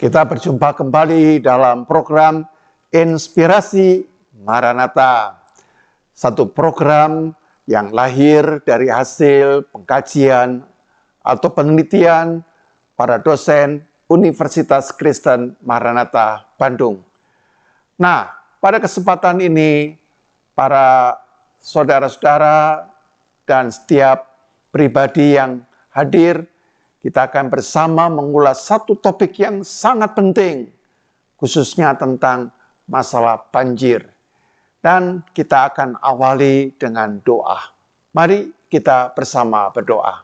Kita berjumpa kembali dalam program Inspirasi Maranatha. Satu program yang lahir dari hasil pengkajian atau penelitian para dosen Universitas Kristen Maranatha Bandung. Nah, pada kesempatan ini, para saudara-saudara dan setiap pribadi yang hadir, kita akan bersama mengulas satu topik yang sangat penting, khususnya tentang masalah banjir. Dan kita akan awali dengan doa. Mari kita bersama berdoa.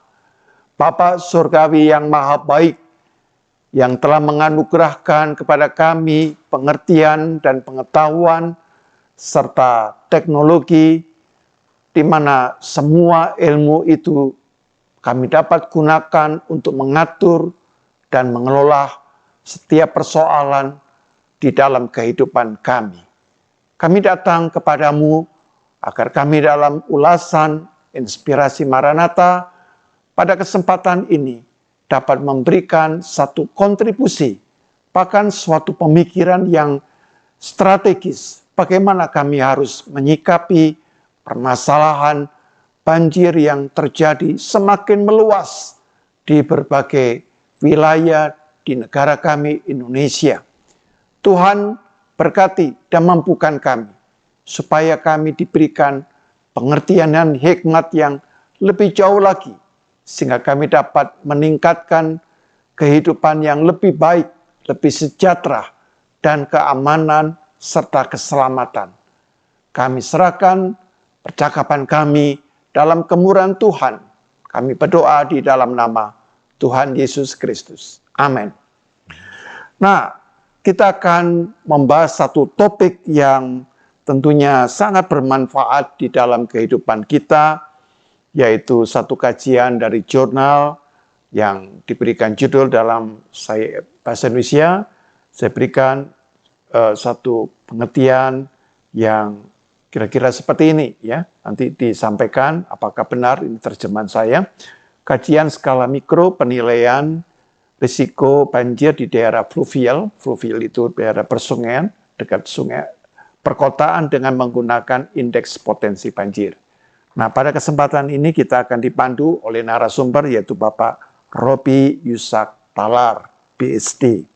Bapa Surgawi yang Maha Baik, yang telah menganugerahkan kepada kami pengertian dan pengetahuan, serta teknologi, di mana semua ilmu itu kami dapat gunakan untuk mengatur dan mengelola setiap persoalan di dalam kehidupan kami. Kami datang kepadamu agar kami dalam ulasan Inspirasi Maranatha pada kesempatan ini dapat memberikan satu kontribusi, bahkan suatu pemikiran yang strategis, bagaimana kami harus menyikapi permasalahan banjir yang terjadi semakin meluas di berbagai wilayah di negara kami Indonesia. Tuhan berkati dan mampukan kami, supaya kami diberikan pengertian dan hikmat yang lebih jauh lagi, sehingga kami dapat meningkatkan kehidupan yang lebih baik, lebih sejahtera, dan keamanan serta keselamatan. Kami serahkan percakapan kami dalam kemurahan Tuhan. Kami berdoa di dalam nama Tuhan Yesus Kristus. Amin. Nah, kita akan membahas satu topik yang tentunya sangat bermanfaat di dalam kehidupan kita, yaitu satu kajian dari jurnal yang diberikan judul dalam bahasa Indonesia. Saya berikan satu pengertian yang kira-kira seperti ini ya. Nanti disampaikan apakah benar ini terjemahan saya. Kajian skala mikro penilaian risiko banjir di daerah fluvial. Fluvial itu daerah persungaian, dekat sungai, perkotaan dengan menggunakan indeks potensi banjir. Nah, pada kesempatan ini kita akan dipandu oleh narasumber yaitu Bapak Robi Yusak Talar, PhD.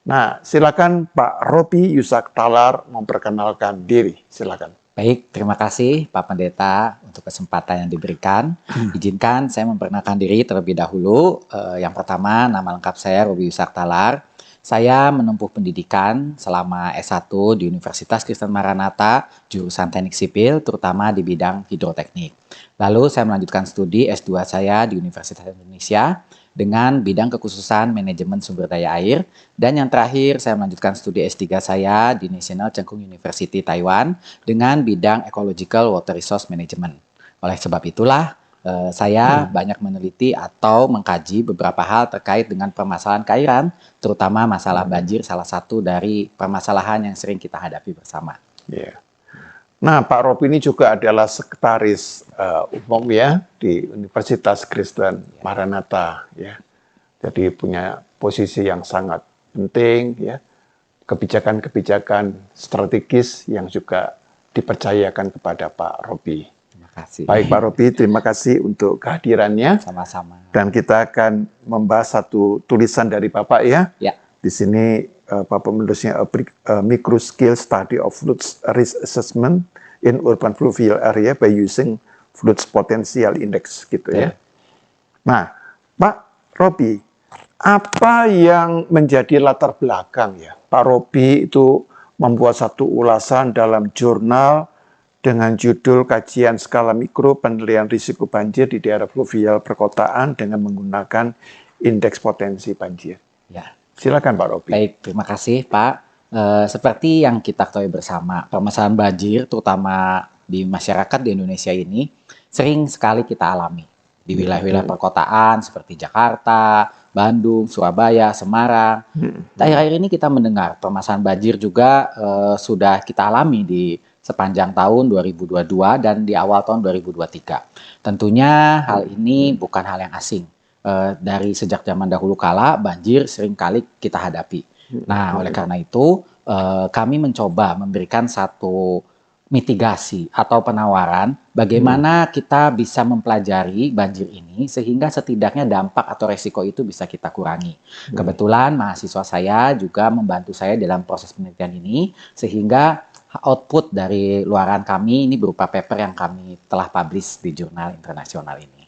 Nah, silakan Pak Robi Yusak Talar memperkenalkan diri. Silakan. Baik, terima kasih Pak Pendeta untuk kesempatan yang diberikan. Izinkan saya memperkenalkan diri terlebih dahulu. Yang pertama, nama lengkap saya Robi Yusak Talar. Saya menempuh pendidikan selama S1 di Universitas Kristen Maranatha, jurusan Teknik Sipil, terutama di bidang hidroteknik. Lalu saya melanjutkan studi S2 saya di Universitas Indonesia dengan bidang kekhususan manajemen sumber daya air. Dan yang terakhir, saya melanjutkan studi S3 saya di National Cheng Kung University, Taiwan, dengan bidang Ecological Water Resource Management. Oleh sebab itulah, saya banyak meneliti atau mengkaji beberapa hal terkait dengan permasalahan keairan, terutama masalah banjir, salah satu dari permasalahan yang sering kita hadapi bersama. Yeah. Nah, Pak Robi ini juga adalah sekretaris umum ya di Universitas Kristen Maranatha ya. Jadi punya posisi yang sangat penting ya. Kebijakan-kebijakan strategis yang juga dipercayakan kepada Pak Robi. Terima kasih. Baik Pak Robi, terima kasih untuk kehadirannya. Sama-sama. Dan kita akan membahas satu tulisan dari Bapak ya. Ya. Di sini Bapak menulisnya micro scale study of floods risk assessment in urban fluvial area by using floods potential index gitu ya. Nah, Pak Robi, apa yang menjadi latar belakang ya Pak Robi itu membuat satu ulasan dalam jurnal dengan judul Kajian Skala Mikro Penilaian Risiko Banjir di Daerah Fluvial Perkotaan dengan menggunakan Indeks Potensi Banjir. Ya. Silakan Pak Robi. Baik, terima kasih Pak. Seperti yang kita ketahui bersama, permasalahan banjir terutama di masyarakat di Indonesia ini sering sekali kita alami di wilayah-wilayah perkotaan seperti Jakarta, Bandung, Surabaya, Semarang. Akhir-akhir ini kita mendengar permasalahan banjir juga sudah kita alami di sepanjang tahun 2022 dan di awal tahun 2023. Tentunya hal ini bukan hal yang asing dari sejak zaman dahulu kala banjir seringkali kita hadapi. Nah, oleh karena itu kami mencoba memberikan satu mitigasi atau penawaran bagaimana kita bisa mempelajari banjir ini sehingga setidaknya dampak atau resiko itu bisa kita kurangi. Kebetulan mahasiswa saya juga membantu saya dalam proses penelitian ini sehingga output dari luaran kami ini berupa paper yang kami telah publish di jurnal internasional ini.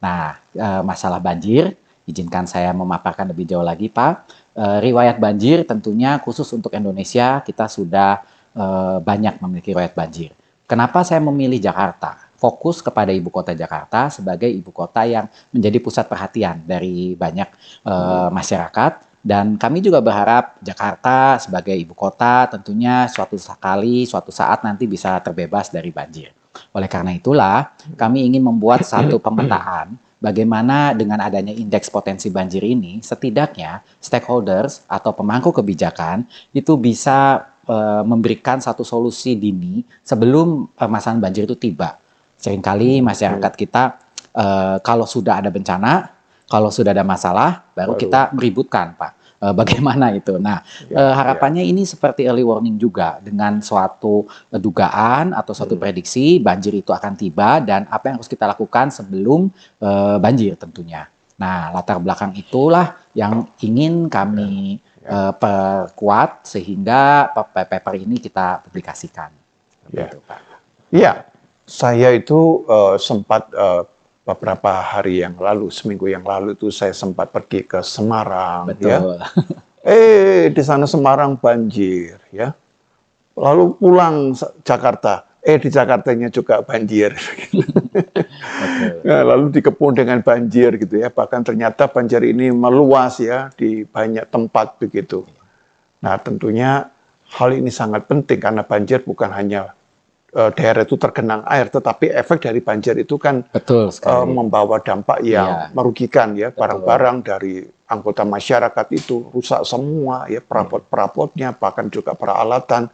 Nah, masalah banjir, izinkan saya memaparkan lebih jauh lagi, Pak. Riwayat banjir tentunya khusus untuk Indonesia kita sudah banyak memiliki riwayat banjir. Kenapa saya memilih Jakarta? Fokus kepada ibu kota Jakarta sebagai ibu kota yang menjadi pusat perhatian dari banyak masyarakat. Dan kami juga berharap Jakarta sebagai ibu kota tentunya suatu saat nanti bisa terbebas dari banjir. Oleh karena itulah kami ingin membuat satu pemetaan bagaimana dengan adanya indeks potensi banjir ini setidaknya stakeholders atau pemangku kebijakan itu bisa memberikan satu solusi dini sebelum permasalahan banjir itu tiba. Seringkali masyarakat kita kalau sudah ada bencana, kalau sudah ada masalah, baru kita meributkan, Pak. Bagaimana itu? Nah, harapannya ini seperti early warning juga dengan suatu dugaan atau suatu prediksi banjir itu akan tiba dan apa yang harus kita lakukan sebelum banjir tentunya. Nah, latar belakang itulah yang ingin kami perkuat sehingga paper ini kita publikasikan. Iya, saya itu sempat beberapa hari yang lalu, seminggu yang lalu itu saya sempat pergi ke Semarang. Betul. Ya. Di sana Semarang banjir, ya. Lalu pulang Jakarta, di Jakartanya juga banjir. Nah, lalu dikepung dengan banjir gitu ya. Bahkan ternyata banjir ini meluas ya di banyak tempat begitu. Nah, tentunya hal ini sangat penting karena banjir bukan hanya daerah itu tergenang air, tetapi efek dari banjir itu kan membawa dampak yang merugikan ya, barang-barang dari anggota masyarakat itu rusak semua ya, perabot-perabotnya bahkan juga peralatan.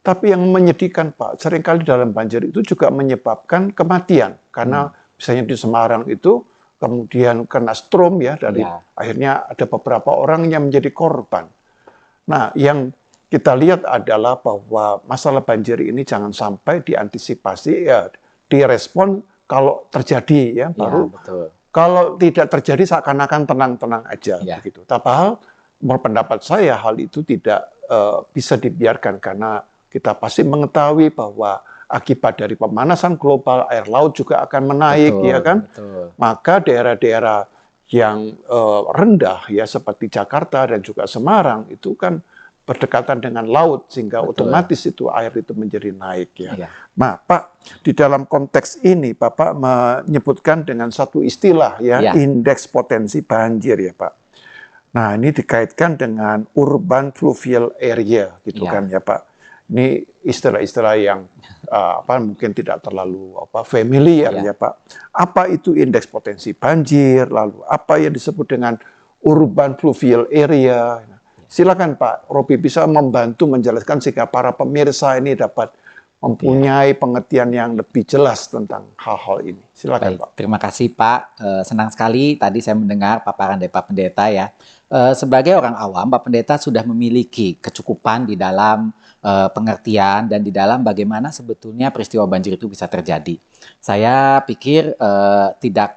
Tapi yang menyedihkan Pak, seringkali dalam banjir itu juga menyebabkan kematian karena misalnya di Semarang itu kemudian kena strom ya, dari akhirnya ada beberapa orang yang menjadi korban. Nah, yang kita lihat adalah bahwa masalah banjir ini jangan sampai diantisipasi ya, direspon kalau terjadi ya, baru kalau tidak terjadi seakan-akan tenang-tenang aja begitu. Padahal menurut pendapat saya hal itu tidak bisa dibiarkan karena kita pasti mengetahui bahwa akibat dari pemanasan global air laut juga akan menaik ya kan. Maka daerah-daerah yang rendah ya seperti Jakarta dan juga Semarang itu kan berdekatan dengan laut sehingga otomatis itu air itu menjadi naik ya. Nah, Pak, di dalam konteks ini Bapak menyebutkan dengan satu istilah ya, indeks potensi banjir ya, Pak. Nah, ini dikaitkan dengan urban fluvial area gitu kan ya, Pak. Ini istilah-istilah yang mungkin tidak terlalu familiar ya, Pak. Apa itu indeks potensi banjir? Lalu apa yang disebut dengan urban fluvial area? Silakan Pak Robi bisa membantu menjelaskan sehingga para pemirsa ini dapat mempunyai pengertian yang lebih jelas tentang hal-hal ini. Silakan Pak. Terima kasih Pak. Senang sekali tadi saya mendengar paparan dari Pak Pendeta ya. Sebagai orang awam, Pak Pendeta sudah memiliki kecukupan di dalam pengertian dan di dalam bagaimana sebetulnya peristiwa banjir itu bisa terjadi. Saya pikir tidak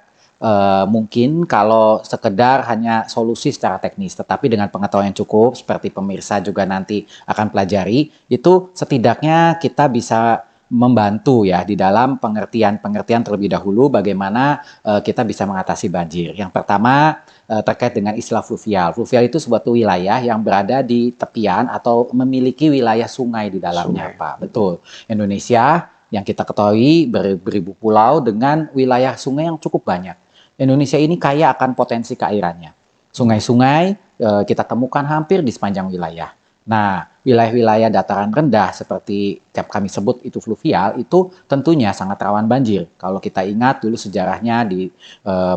mungkin kalau sekedar hanya solusi secara teknis, tetapi dengan pengetahuan yang cukup, seperti pemirsa juga nanti akan pelajari, itu setidaknya kita bisa membantu ya di dalam pengertian terlebih dahulu bagaimana kita bisa mengatasi banjir. Yang pertama terkait dengan istilah fluvial. Fluvial itu suatu wilayah yang berada di tepian atau memiliki wilayah sungai di dalamnya, Pak. Betul. Indonesia yang kita ketahui beribu pulau dengan wilayah sungai yang cukup banyak. Indonesia ini kaya akan potensi keairannya. Sungai-sungai kita temukan hampir di sepanjang wilayah. Nah, wilayah-wilayah dataran rendah seperti yang kami sebut itu fluvial, itu tentunya sangat rawan banjir. Kalau kita ingat dulu sejarahnya di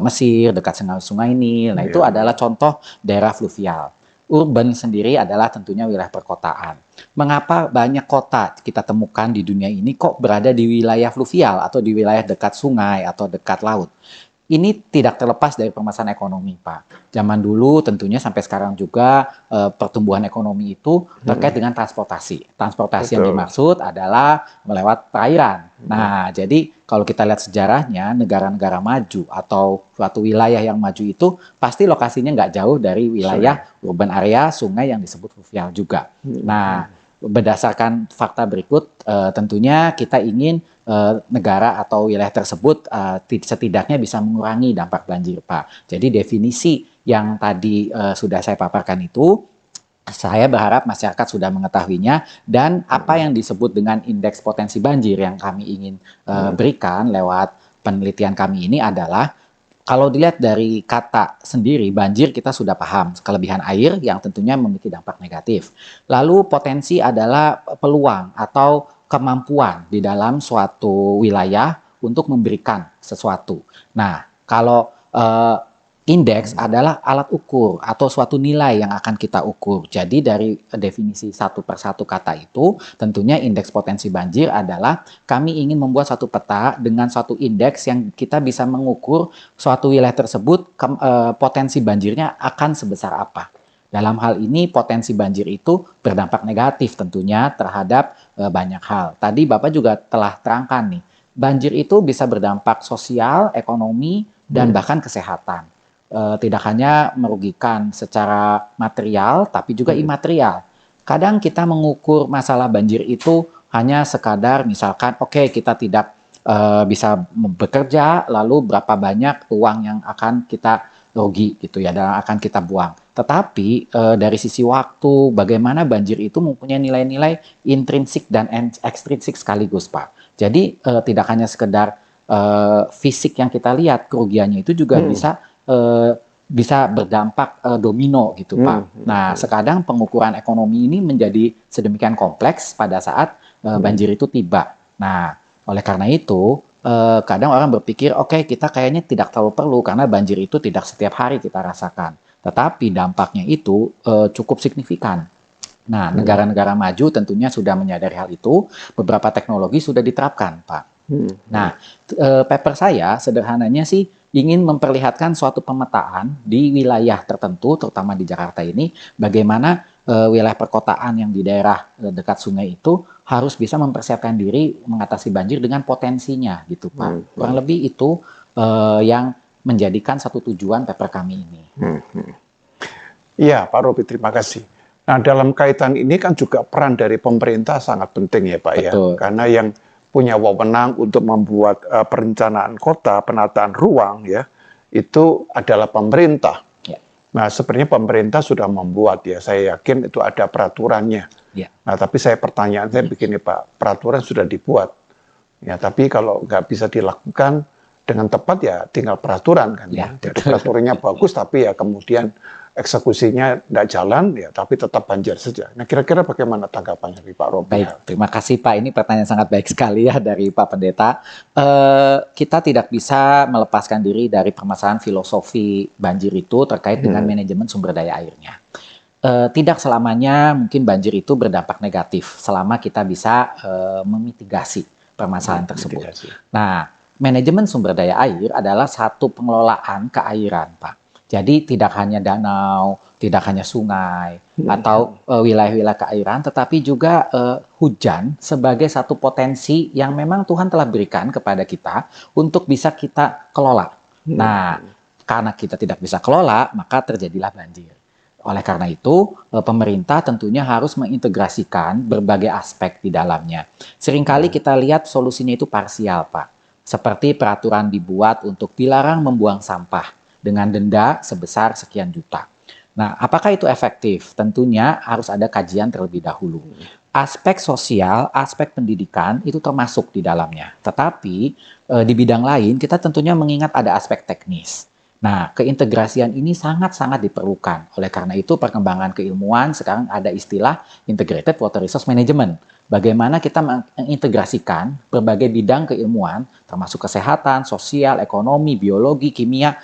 Mesir, dekat sungai Nil, nah itu adalah contoh daerah fluvial. Urban sendiri adalah tentunya wilayah perkotaan. Mengapa banyak kota kita temukan di dunia ini kok berada di wilayah fluvial atau di wilayah dekat sungai atau dekat laut? ini tidak terlepas dari permasalahan ekonomi, Pak. Zaman dulu tentunya sampai sekarang juga pertumbuhan ekonomi itu terkait dengan transportasi. Transportasi yang Betul. dimaksud adalah melewat perairan. Nah, jadi kalau kita lihat sejarahnya, negara-negara maju atau suatu wilayah yang maju itu pasti lokasinya nggak jauh dari wilayah urban area, sungai yang disebut fluvial juga. Nah, berdasarkan fakta berikut, tentunya kita ingin negara atau wilayah tersebut setidaknya bisa mengurangi dampak banjir, Pak. Jadi definisi yang tadi sudah saya paparkan itu, saya berharap masyarakat sudah mengetahuinya, dan apa yang disebut dengan indeks potensi banjir yang kami ingin berikan lewat penelitian kami ini adalah, kalau dilihat dari kata sendiri, banjir kita sudah paham, kelebihan air yang tentunya memiliki dampak negatif. Lalu potensi adalah peluang atau kemampuan di dalam suatu wilayah untuk memberikan sesuatu. Nah, kalau indeks adalah alat ukur atau suatu nilai yang akan kita ukur. Jadi dari definisi satu per satu kata itu, tentunya indeks potensi banjir adalah kami ingin membuat satu peta dengan suatu indeks yang kita bisa mengukur suatu wilayah tersebut potensi banjirnya akan sebesar apa. Dalam hal ini potensi banjir itu berdampak negatif tentunya terhadap banyak hal. Tadi Bapak juga telah terangkan nih, banjir itu bisa berdampak sosial, ekonomi, dan bahkan kesehatan. Tidak hanya merugikan secara material, tapi juga imaterial. Kadang kita mengukur masalah banjir itu hanya sekadar misalkan, oke, kita tidak bisa bekerja, lalu berapa banyak uang yang akan kita rugi gitu ya, dan akan kita buang. Tetapi dari sisi waktu, bagaimana banjir itu mempunyai nilai-nilai intrinsik dan ekstrinsik sekaligus, Pak. Jadi tidak hanya sekedar fisik yang kita lihat, kerugiannya itu juga bisa berdampak domino gitu, Pak. Nah, sekarang pengukuran ekonomi ini menjadi sedemikian kompleks pada saat banjir itu tiba. Nah, oleh karena itu kadang orang berpikir, oke, kita kayaknya tidak terlalu perlu karena banjir itu tidak setiap hari kita rasakan. Tetapi dampaknya itu cukup signifikan. Nah, negara-negara maju tentunya sudah menyadari hal itu. Beberapa teknologi sudah diterapkan, Pak. Nah, paper saya sederhananya sih ingin memperlihatkan suatu pemetaan di wilayah tertentu, terutama di Jakarta ini, bagaimana wilayah perkotaan yang di daerah dekat sungai itu harus bisa mempersiapkan diri mengatasi banjir dengan potensinya, gitu, Pak. Kurang lebih itu yang menjadikan satu tujuan paper kami ini. Iya, Pak Robi, terima kasih. Nah, dalam kaitan ini kan juga peran dari pemerintah sangat penting ya, Pak. Betul. Ya, karena yang punya wewenang untuk membuat perencanaan kota, penataan ruang ya, itu adalah pemerintah. Ya. Nah, sebenarnya pemerintah sudah membuat ya, saya yakin itu ada peraturannya. Ya. Nah, tapi pertanyaan saya begini, Pak, peraturan sudah dibuat. Ya, tapi kalau nggak bisa dilakukan dengan tepat ya tinggal peraturan kan. Ya, jadi peraturannya bagus tapi ya kemudian eksekusinya tidak jalan, ya tapi tetap banjir saja. Nah, kira-kira bagaimana tanggapannya dari Pak Robi? Baik, terima kasih Pak. Ini pertanyaan sangat baik sekali ya dari Pak Pendeta. Kita tidak bisa melepaskan diri dari permasalahan filosofi banjir itu terkait dengan manajemen sumber daya airnya. Tidak selamanya mungkin banjir itu berdampak negatif selama kita bisa memitigasi permasalahan tersebut. Nah, manajemen sumber daya air adalah satu pengelolaan keairan, Pak. Jadi tidak hanya danau, tidak hanya sungai, atau wilayah-wilayah keairan, tetapi juga hujan sebagai satu potensi yang memang Tuhan telah berikan kepada kita untuk bisa kita kelola. Nah, karena kita tidak bisa kelola, maka terjadilah banjir. Oleh karena itu, pemerintah tentunya harus mengintegrasikan berbagai aspek di dalamnya. Seringkali kita lihat solusinya itu parsial, Pak. Seperti peraturan dibuat untuk dilarang membuang sampah dengan denda sebesar sekian juta. Nah, apakah itu efektif? Tentunya harus ada kajian terlebih dahulu. Aspek sosial, aspek pendidikan itu termasuk di dalamnya. Tetapi di bidang lain kita tentunya mengingat ada aspek teknis. Nah, keintegrasian ini sangat-sangat diperlukan. Oleh karena itu, perkembangan keilmuan sekarang ada istilah Integrated Water Resource Management. Bagaimana kita mengintegrasikan berbagai bidang keilmuan, termasuk kesehatan, sosial, ekonomi, biologi, kimia,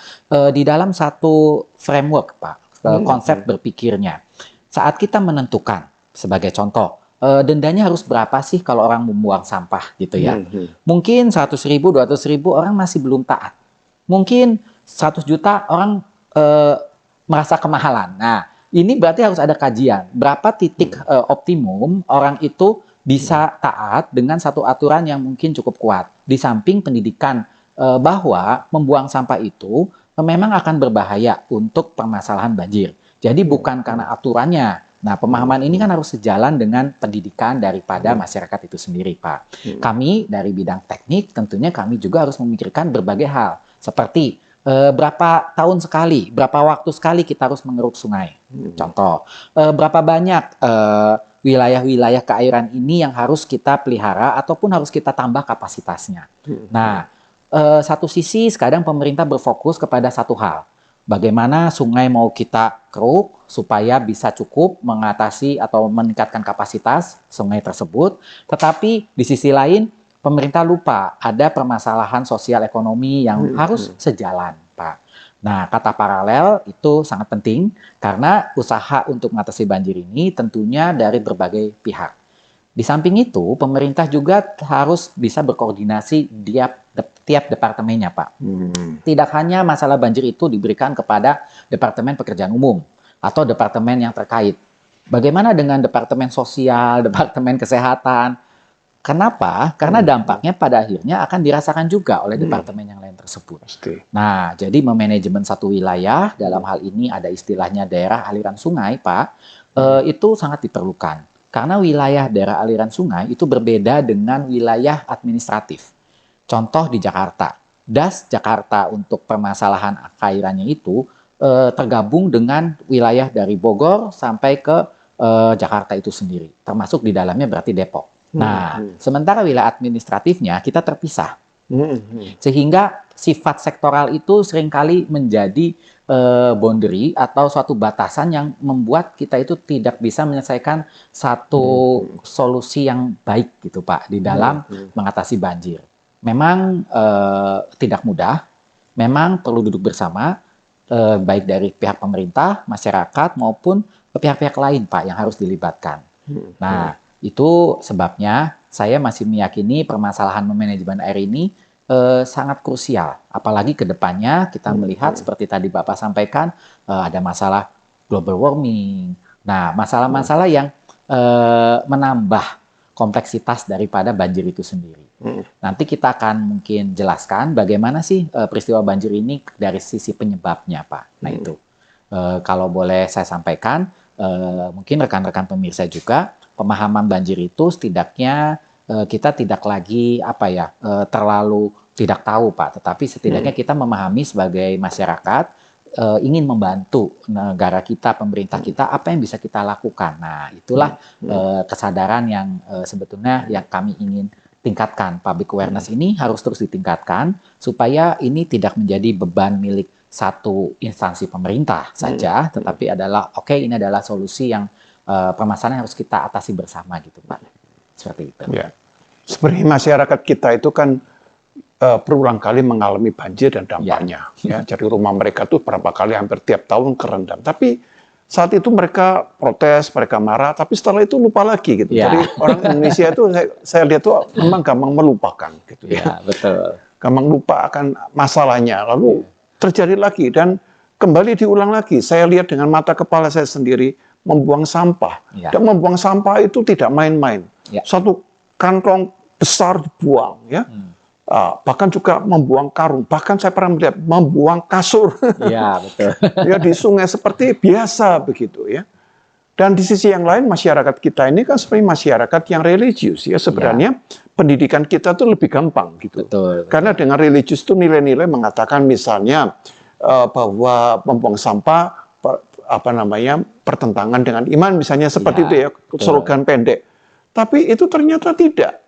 di dalam satu framework, Pak, konsep berpikirnya. Saat kita menentukan, sebagai contoh, dendanya harus berapa sih kalau orang membuang sampah, gitu ya. Mungkin 100.000, 200.000 orang masih belum taat. mungkin 100 juta orang merasa kemahalan. Nah, ini berarti harus ada kajian. Berapa titik optimum orang itu bisa taat dengan satu aturan yang mungkin cukup kuat. Di samping pendidikan bahwa membuang sampah itu memang akan berbahaya untuk permasalahan banjir. Jadi bukan karena aturannya. Nah, pemahaman ini kan harus sejalan dengan pendidikan daripada masyarakat itu sendiri, Pak. Kami dari bidang teknik tentunya kami juga harus memikirkan berbagai hal. Seperti berapa tahun sekali, berapa waktu sekali kita harus mengeruk sungai. Contoh, berapa banyak wilayah-wilayah keairan ini yang harus kita pelihara ataupun harus kita tambah kapasitasnya. Nah, satu sisi sekarang pemerintah berfokus kepada satu hal. Bagaimana sungai mau kita keruk supaya bisa cukup mengatasi atau meningkatkan kapasitas sungai tersebut. Tetapi di sisi lain pemerintah lupa ada permasalahan sosial ekonomi yang harus sejalan, Pak. Nah, kata paralel itu sangat penting karena usaha untuk mengatasi banjir ini tentunya dari berbagai pihak. Di samping itu, pemerintah juga harus bisa berkoordinasi tiap departemennya, Pak. Tidak hanya masalah banjir itu diberikan kepada Departemen Pekerjaan Umum atau departemen yang terkait. Bagaimana dengan Departemen Sosial, Departemen Kesehatan? Kenapa? Karena dampaknya pada akhirnya akan dirasakan juga oleh departemen yang lain tersebut. Nah, jadi memanajemen satu wilayah, dalam hal ini ada istilahnya daerah aliran sungai, Pak, itu sangat diperlukan. Karena wilayah daerah aliran sungai itu berbeda dengan wilayah administratif. Contoh di Jakarta, DAS Jakarta untuk permasalahan cairannya itu tergabung dengan wilayah dari Bogor sampai ke Jakarta itu sendiri, termasuk di dalamnya berarti Depok. Nah, sementara wilayah administratifnya kita terpisah, sehingga sifat sektoral itu seringkali menjadi boundary atau suatu batasan yang membuat kita itu tidak bisa menyelesaikan satu solusi yang baik gitu, Pak, di dalam mengatasi banjir. Memang tidak mudah, memang perlu duduk bersama, baik dari pihak pemerintah, masyarakat, maupun pihak-pihak lain, Pak, yang harus dilibatkan. Nah, itu sebabnya saya masih meyakini permasalahan manajemen air ini sangat krusial. Apalagi ke depannya kita melihat seperti tadi Bapak sampaikan, ada masalah global warming. Nah, masalah-masalah yang menambah kompleksitas daripada banjir itu sendiri. Nanti kita akan mungkin jelaskan bagaimana sih peristiwa banjir ini dari sisi penyebabnya, Pak. Nah itu, kalau boleh saya sampaikan, mungkin rekan-rekan pemirsa juga, pemahaman banjir itu setidaknya kita tidak lagi terlalu tidak tahu, Pak, tetapi setidaknya kita memahami sebagai masyarakat ingin membantu negara kita, pemerintah kita, apa yang bisa kita lakukan. Nah, itulah kesadaran yang sebetulnya yang kami ingin tingkatkan. Public awareness ini harus terus ditingkatkan supaya ini tidak menjadi beban milik satu instansi pemerintah saja, tetapi adalah ini adalah solusi yang permasalahan yang harus kita atasi bersama gitu, Pak. Seperti itu. Ya. Sebenarnya masyarakat kita itu kan berulang kali mengalami banjir dan dampaknya. Ya. Jadi rumah mereka tuh berapa kali hampir tiap tahun kerendam. Tapi saat itu mereka protes, mereka marah, tapi setelah itu lupa lagi gitu. Jadi orang Indonesia itu saya lihat tuh memang gampang melupakan gitu ya. Betul. Gampang lupa akan masalahnya, lalu terjadi lagi dan kembali diulang lagi. Saya lihat dengan mata kepala saya sendiri membuang sampah. Dan membuang sampah itu tidak main-main. Satu kantong besar dibuang, ya. Bahkan juga membuang karung. Bahkan saya pernah melihat membuang kasur. Iya, betul. Ya di sungai seperti biasa begitu, ya. Dan di sisi yang lain masyarakat kita ini kan sebenarnya masyarakat yang religius, ya. Sebenarnya pendidikan kita tuh lebih gampang gitu. Betul. Karena dengan religius itu nilai-nilai mengatakan misalnya bahwa membuang sampah pertentangan dengan iman misalnya seperti itu ya, slogan pendek. Tapi itu ternyata tidak.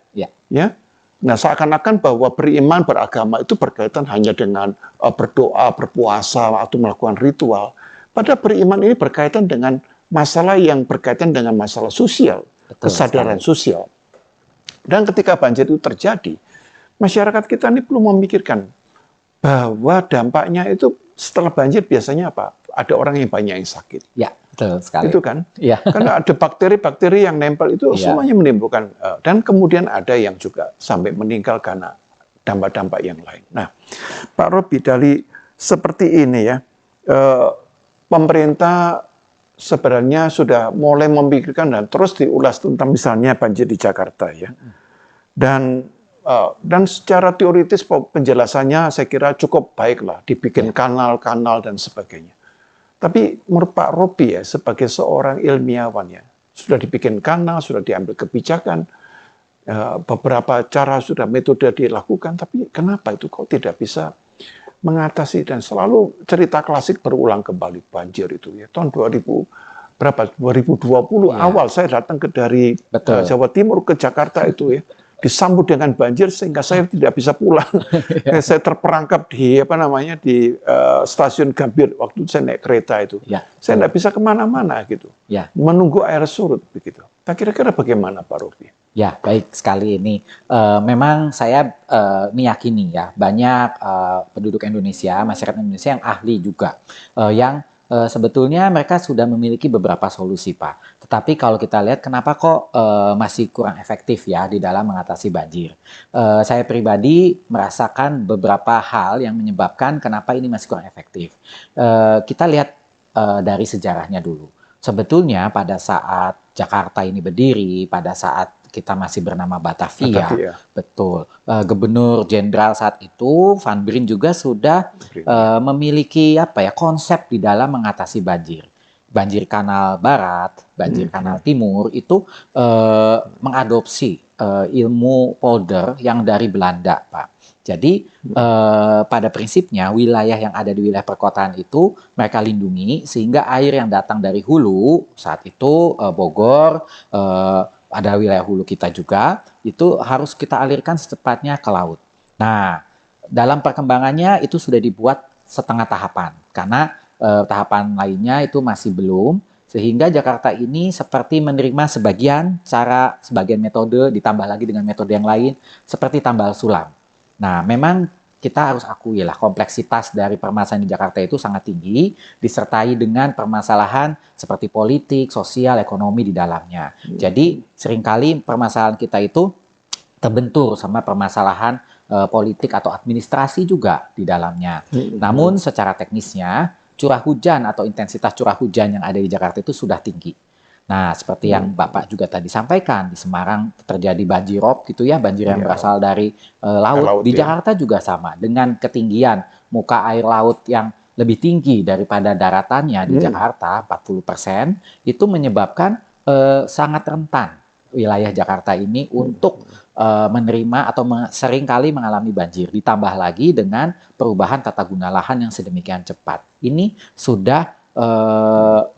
Ya. Nah, seakan-akan bahwa beriman, beragama itu berkaitan hanya dengan berdoa, berpuasa, atau melakukan ritual. Padahal beriman ini berkaitan dengan masalah yang berkaitan dengan masalah sosial, kesadaran sosial. Dan ketika banjir itu terjadi, masyarakat kita ini perlu memikirkan bahwa dampaknya itu setelah banjir biasanya apa? Ada orang yang banyak yang sakit. Ya, betul sekali. Itu kan? Ya. Karena ada bakteri-bakteri yang nempel itu semuanya menimbulkan. Dan kemudian ada yang juga sampai meninggal karena dampak-dampak yang lain. Nah, Pak Robi, dari seperti ini ya, pemerintah sebenarnya sudah mulai memikirkan dan terus diulas tentang misalnya banjir di Jakarta ya. Dan secara teoritis penjelasannya saya kira cukup baik lah, dibikin kanal-kanal dan sebagainya. Tapi menurut Pak Robi ya, sebagai seorang ilmiawan ya, sudah dibikin kanal, sudah diambil kebijakan, beberapa cara sudah metode dilakukan, tapi kenapa itu kok tidak bisa mengatasi, dan selalu cerita klasik berulang kembali banjir itu ya. Tahun 2020 awal saya datang dari Jawa Timur ke Jakarta itu ya, disambut dengan banjir sehingga saya tidak bisa pulang. Saya terperangkap di stasiun Gambir waktu saya naik kereta itu. Saya tidak bisa kemana-mana gitu. Menunggu air surut begitu. Nah, kira-kira bagaimana Pak Robi? Ya, baik sekali ini. Memang saya meyakini ya banyak penduduk Indonesia, masyarakat Indonesia yang ahli juga, yang sebetulnya mereka sudah memiliki beberapa solusi, Pak. Tetapi kalau kita lihat kenapa kok masih kurang efektif ya di dalam mengatasi banjir. Saya pribadi merasakan beberapa hal yang menyebabkan kenapa ini masih kurang efektif. Kita lihat dari sejarahnya dulu. Sebetulnya pada saat Jakarta ini berdiri, pada saat kita masih bernama Batavia. Betul. Gubernur Jenderal saat itu, Van Brien juga sudah memiliki konsep di dalam mengatasi banjir. Banjir Kanal Barat, banjir Kanal Timur itu mengadopsi ilmu polder yang dari Belanda, Pak. Jadi pada prinsipnya wilayah yang ada di wilayah perkotaan itu mereka lindungi sehingga air yang datang dari hulu saat itu Bogor, ada wilayah hulu kita juga, itu harus kita alirkan secepatnya ke laut. Nah, dalam perkembangannya itu sudah dibuat setengah tahapan, karena tahapan lainnya itu masih belum, sehingga Jakarta ini seperti menerima sebagian metode, ditambah lagi dengan metode yang lain, seperti tambal sulam. Nah, memang kita harus akui lah kompleksitas dari permasalahan di Jakarta itu sangat tinggi, disertai dengan permasalahan seperti politik, sosial, ekonomi di dalamnya. Jadi seringkali permasalahan kita itu terbentur sama permasalahan politik atau administrasi juga di dalamnya. Namun secara teknisnya curah hujan atau intensitas curah hujan yang ada di Jakarta itu sudah tinggi. Nah, seperti yang Bapak juga tadi sampaikan, di Semarang terjadi banjirop gitu ya, banjir yang berasal dari laut. Di Jakarta juga sama, dengan ketinggian muka air laut yang lebih tinggi daripada daratannya di Jakarta, 40%, itu menyebabkan sangat rentan wilayah Jakarta ini untuk menerima atau seringkali mengalami banjir. Ditambah lagi dengan perubahan tata guna lahan yang sedemikian cepat. Ini sudah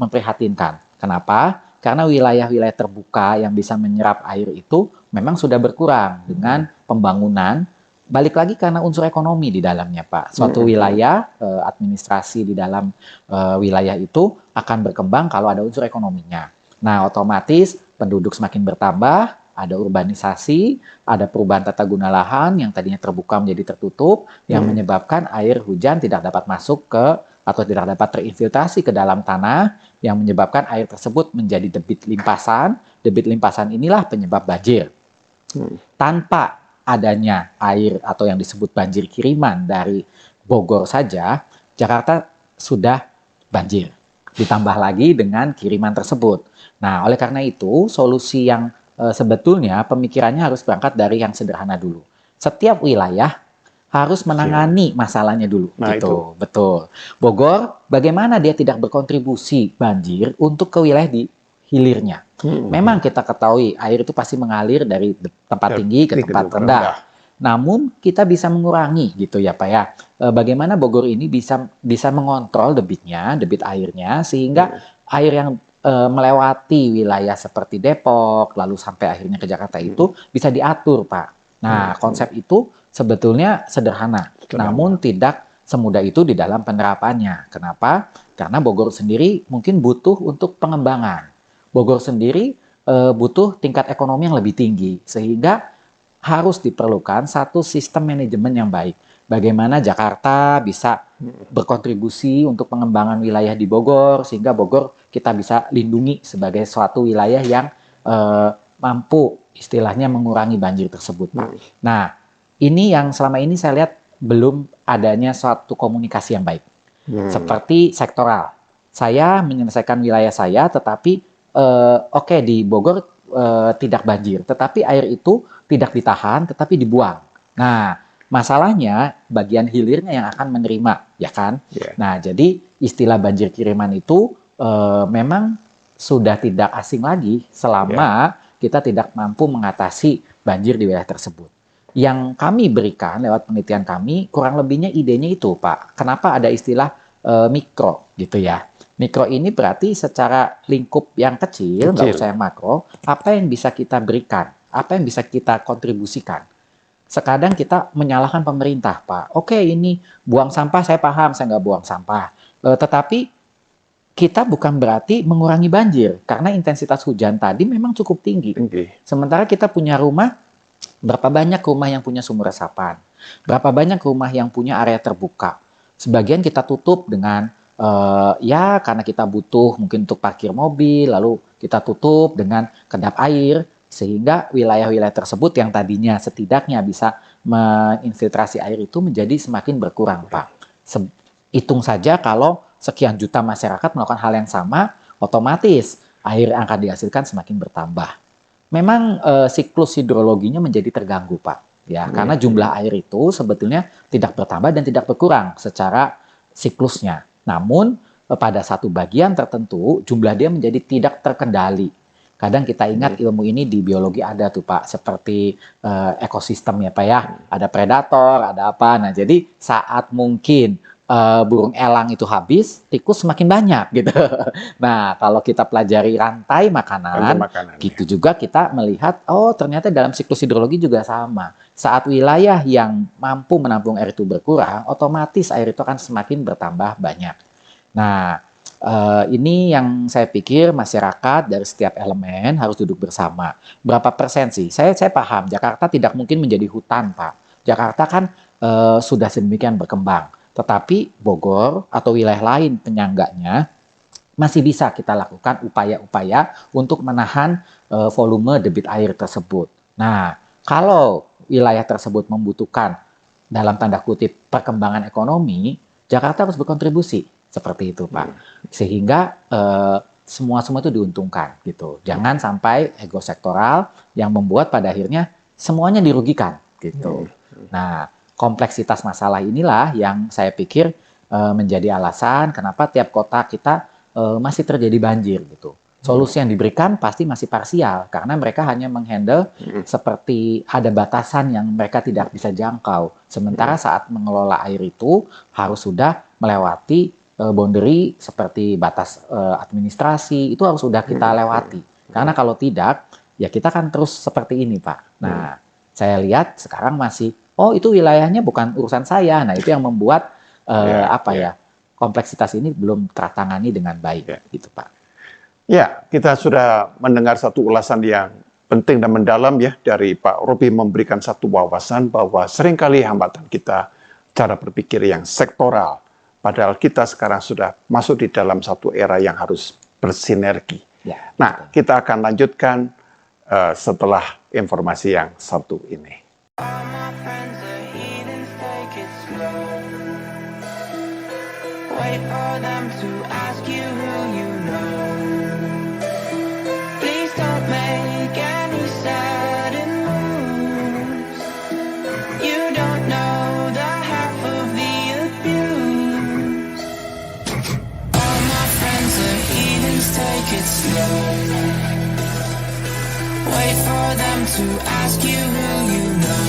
memprihatinkan. Kenapa? Karena wilayah-wilayah terbuka yang bisa menyerap air itu memang sudah berkurang dengan pembangunan. Balik lagi karena unsur ekonomi di dalamnya, Pak. Suatu wilayah, administrasi di dalam wilayah itu akan berkembang kalau ada unsur ekonominya. Nah, otomatis penduduk semakin bertambah, ada urbanisasi, ada perubahan tata guna lahan yang tadinya terbuka menjadi tertutup, yang menyebabkan air hujan tidak dapat masuk ke atau tidak dapat terinfiltrasi ke dalam tanah, yang menyebabkan air tersebut menjadi debit limpasan. Debit limpasan inilah penyebab banjir. Tanpa adanya air atau yang disebut banjir kiriman dari Bogor saja, Jakarta sudah banjir. Ditambah lagi dengan kiriman tersebut. Nah, oleh karena itu, solusi yang sebetulnya pemikirannya harus berangkat dari yang sederhana dulu. Setiap wilayah harus menangani masalahnya dulu. Nah, gitu. Betul. Bogor, bagaimana dia tidak berkontribusi banjir untuk ke wilayah di hilirnya. Memang kita ketahui air itu pasti mengalir dari tempat tinggi ke tempat rendah. Namun kita bisa mengurangi gitu ya Pak ya. Bagaimana Bogor ini bisa mengontrol debitnya, debit airnya, sehingga air yang melewati wilayah seperti Depok lalu sampai akhirnya ke Jakarta itu bisa diatur, Pak. Nah, konsep itu sebetulnya sederhana, namun tidak semudah itu di dalam penerapannya. Kenapa? Karena Bogor sendiri mungkin butuh untuk pengembangan. Bogor sendiri butuh tingkat ekonomi yang lebih tinggi, sehingga harus diperlukan satu sistem manajemen yang baik. Bagaimana Jakarta bisa berkontribusi untuk pengembangan wilayah di Bogor, sehingga Bogor kita bisa lindungi sebagai suatu wilayah yang mampu istilahnya mengurangi banjir tersebut, Pak. Nah, ini yang selama ini saya lihat belum adanya suatu komunikasi yang baik. Seperti sektoral. Saya menyelesaikan wilayah saya, tetapi oke, di Bogor tidak banjir, tetapi air itu tidak ditahan, tetapi dibuang. Nah, masalahnya bagian hilirnya yang akan menerima, ya kan? Yeah. Nah, jadi istilah banjir kiriman itu memang sudah tidak asing lagi selama kita tidak mampu mengatasi banjir di wilayah tersebut. Yang kami berikan lewat penelitian kami, kurang lebihnya idenya itu, Pak. Kenapa ada istilah mikro, gitu ya? Mikro ini berarti secara lingkup yang kecil, nggak usah yang makro, apa yang bisa kita berikan, apa yang bisa kita kontribusikan. Sekadang kita menyalahkan pemerintah, Pak. Oke, ini buang sampah, saya paham, saya nggak buang sampah. Tetapi kita bukan berarti mengurangi banjir, karena intensitas hujan tadi memang cukup tinggi. Sementara kita punya rumah, berapa banyak rumah yang punya sumur resapan? Berapa banyak rumah yang punya area terbuka? Sebagian kita tutup dengan ya karena kita butuh mungkin untuk parkir mobil, lalu kita tutup dengan kedap air, sehingga wilayah-wilayah tersebut yang tadinya setidaknya bisa menginfiltrasi air itu menjadi semakin berkurang, Pak. Hitung saja kalau sekian juta masyarakat melakukan hal yang sama, otomatis air yang akan dihasilkan semakin bertambah. Memang siklus hidrologinya menjadi terganggu, Pak. Ya, karena jumlah air itu sebetulnya tidak bertambah dan tidak berkurang secara siklusnya. Namun pada satu bagian tertentu jumlah dia menjadi tidak terkendali. Kadang kita ingat ilmu ini di biologi ada tuh, Pak, seperti ekosistem ya, Pak ya. Ada predator, ada apa. Nah, jadi saat mungkin burung elang itu habis, tikus semakin banyak gitu. Nah, kalau kita pelajari rantai makanan gitu juga kita melihat, oh ternyata dalam siklus hidrologi juga sama. Saat wilayah yang mampu menampung air itu berkurang, otomatis air itu akan semakin bertambah banyak. Nah, ini yang saya pikir masyarakat dari setiap elemen harus duduk bersama. Berapa persen sih? Saya paham, Jakarta tidak mungkin menjadi hutan, Pak. Jakarta kan sudah sedemikian berkembang. Tetapi Bogor atau wilayah lain penyangganya masih bisa kita lakukan upaya-upaya untuk menahan volume debit air tersebut. Nah, kalau wilayah tersebut membutuhkan dalam tanda kutip perkembangan ekonomi, Jakarta harus berkontribusi seperti itu, Pak. Sehingga semua itu diuntungkan gitu. Jangan sampai ego sektoral yang membuat pada akhirnya semuanya dirugikan gitu. Nah, kompleksitas masalah inilah yang saya pikir menjadi alasan kenapa tiap kota kita masih terjadi banjir gitu. Solusi yang diberikan pasti masih parsial karena mereka hanya menghandle seperti ada batasan yang mereka tidak bisa jangkau. Sementara saat mengelola air itu harus sudah melewati boundary seperti batas administrasi, itu harus sudah kita lewati. Karena kalau tidak, ya kita kan terus seperti ini, Pak. Nah, saya lihat sekarang masih oh itu wilayahnya bukan urusan saya. Nah itu yang membuat kompleksitas ini belum tertangani dengan baik, gitu Pak. Ya, kita sudah mendengar satu ulasan yang penting dan mendalam ya dari Pak Robi memberikan satu wawasan bahwa seringkali hambatan kita cara berpikir yang sektoral. Padahal kita sekarang sudah masuk di dalam satu era yang harus bersinergi. Ya, nah, kita akan lanjutkan setelah informasi yang satu ini. Wait for them to ask you who you know. Please don't make any sudden moves. You don't know the half of the abuse. All my friends are heathens, take it slow. Wait for them to ask you who you know.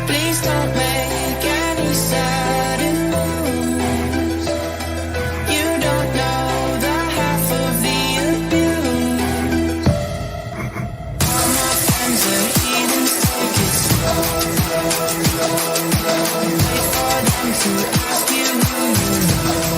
Please don't make any sudden moves. You don't know the half of the abuse. All my friends are heathens, take it slow. Wait for them to ask you who you know.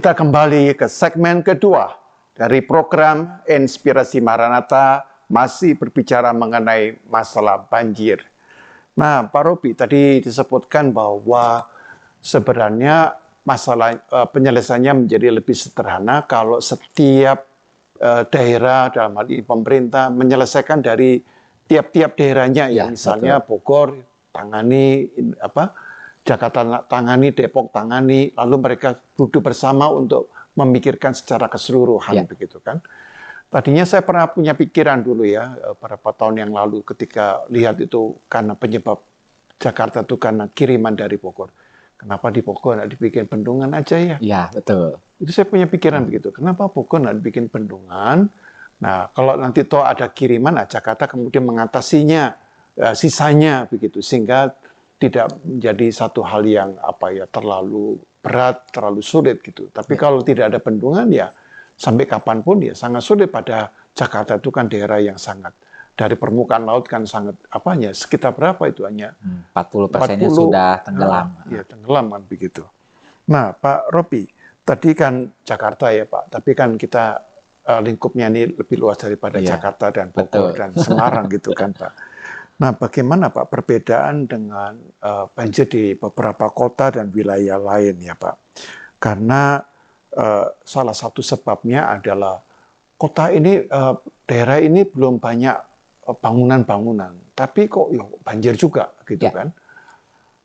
kita kembali ke segmen kedua dari program Inspirasi Maranatha, masih berbicara mengenai masalah banjir. Nah, Pak Robi, tadi disebutkan bahwa sebenarnya masalah penyelesaiannya menjadi lebih sederhana kalau setiap daerah, dalam hal ini pemerintah, menyelesaikan dari tiap-tiap daerahnya, ya, misalnya betul. Bogor tangani Jakarta tangani, Depok tangani, lalu mereka duduk bersama untuk memikirkan secara keseluruhan, begitu kan. Tadinya saya pernah punya pikiran dulu ya, beberapa tahun yang lalu ketika lihat itu karena penyebab Jakarta itu karena kiriman dari Bogor. Kenapa di Bogor nggak dibikin bendungan aja ya? Iya, betul. Itu saya punya pikiran begitu. Kenapa Bogor nggak dibikin bendungan? Nah, kalau nanti toh ada kiriman, nah Jakarta kemudian mengatasinya, sisanya begitu, sehingga tidak menjadi satu hal yang terlalu berat, terlalu sulit gitu. Tapi kalau tidak ada bendungan ya sampai kapanpun ya sangat sulit. Pada Jakarta itu kan daerah yang sangat dari permukaan laut kan sangat sekitar berapa itu hanya 40%-nya sudah tenggelam. Iya, tenggelam kan begitu. Nah, Pak Robi, tadi kan Jakarta ya Pak, tapi kan kita lingkupnya ini lebih luas daripada Jakarta dan Bogor dan Semarang gitu kan Pak. Nah, bagaimana Pak perbedaan dengan banjir di beberapa kota dan wilayah lain ya Pak? Karena salah satu sebabnya adalah kota ini, daerah ini belum banyak bangunan-bangunan, tapi kok banjir juga gitu kan?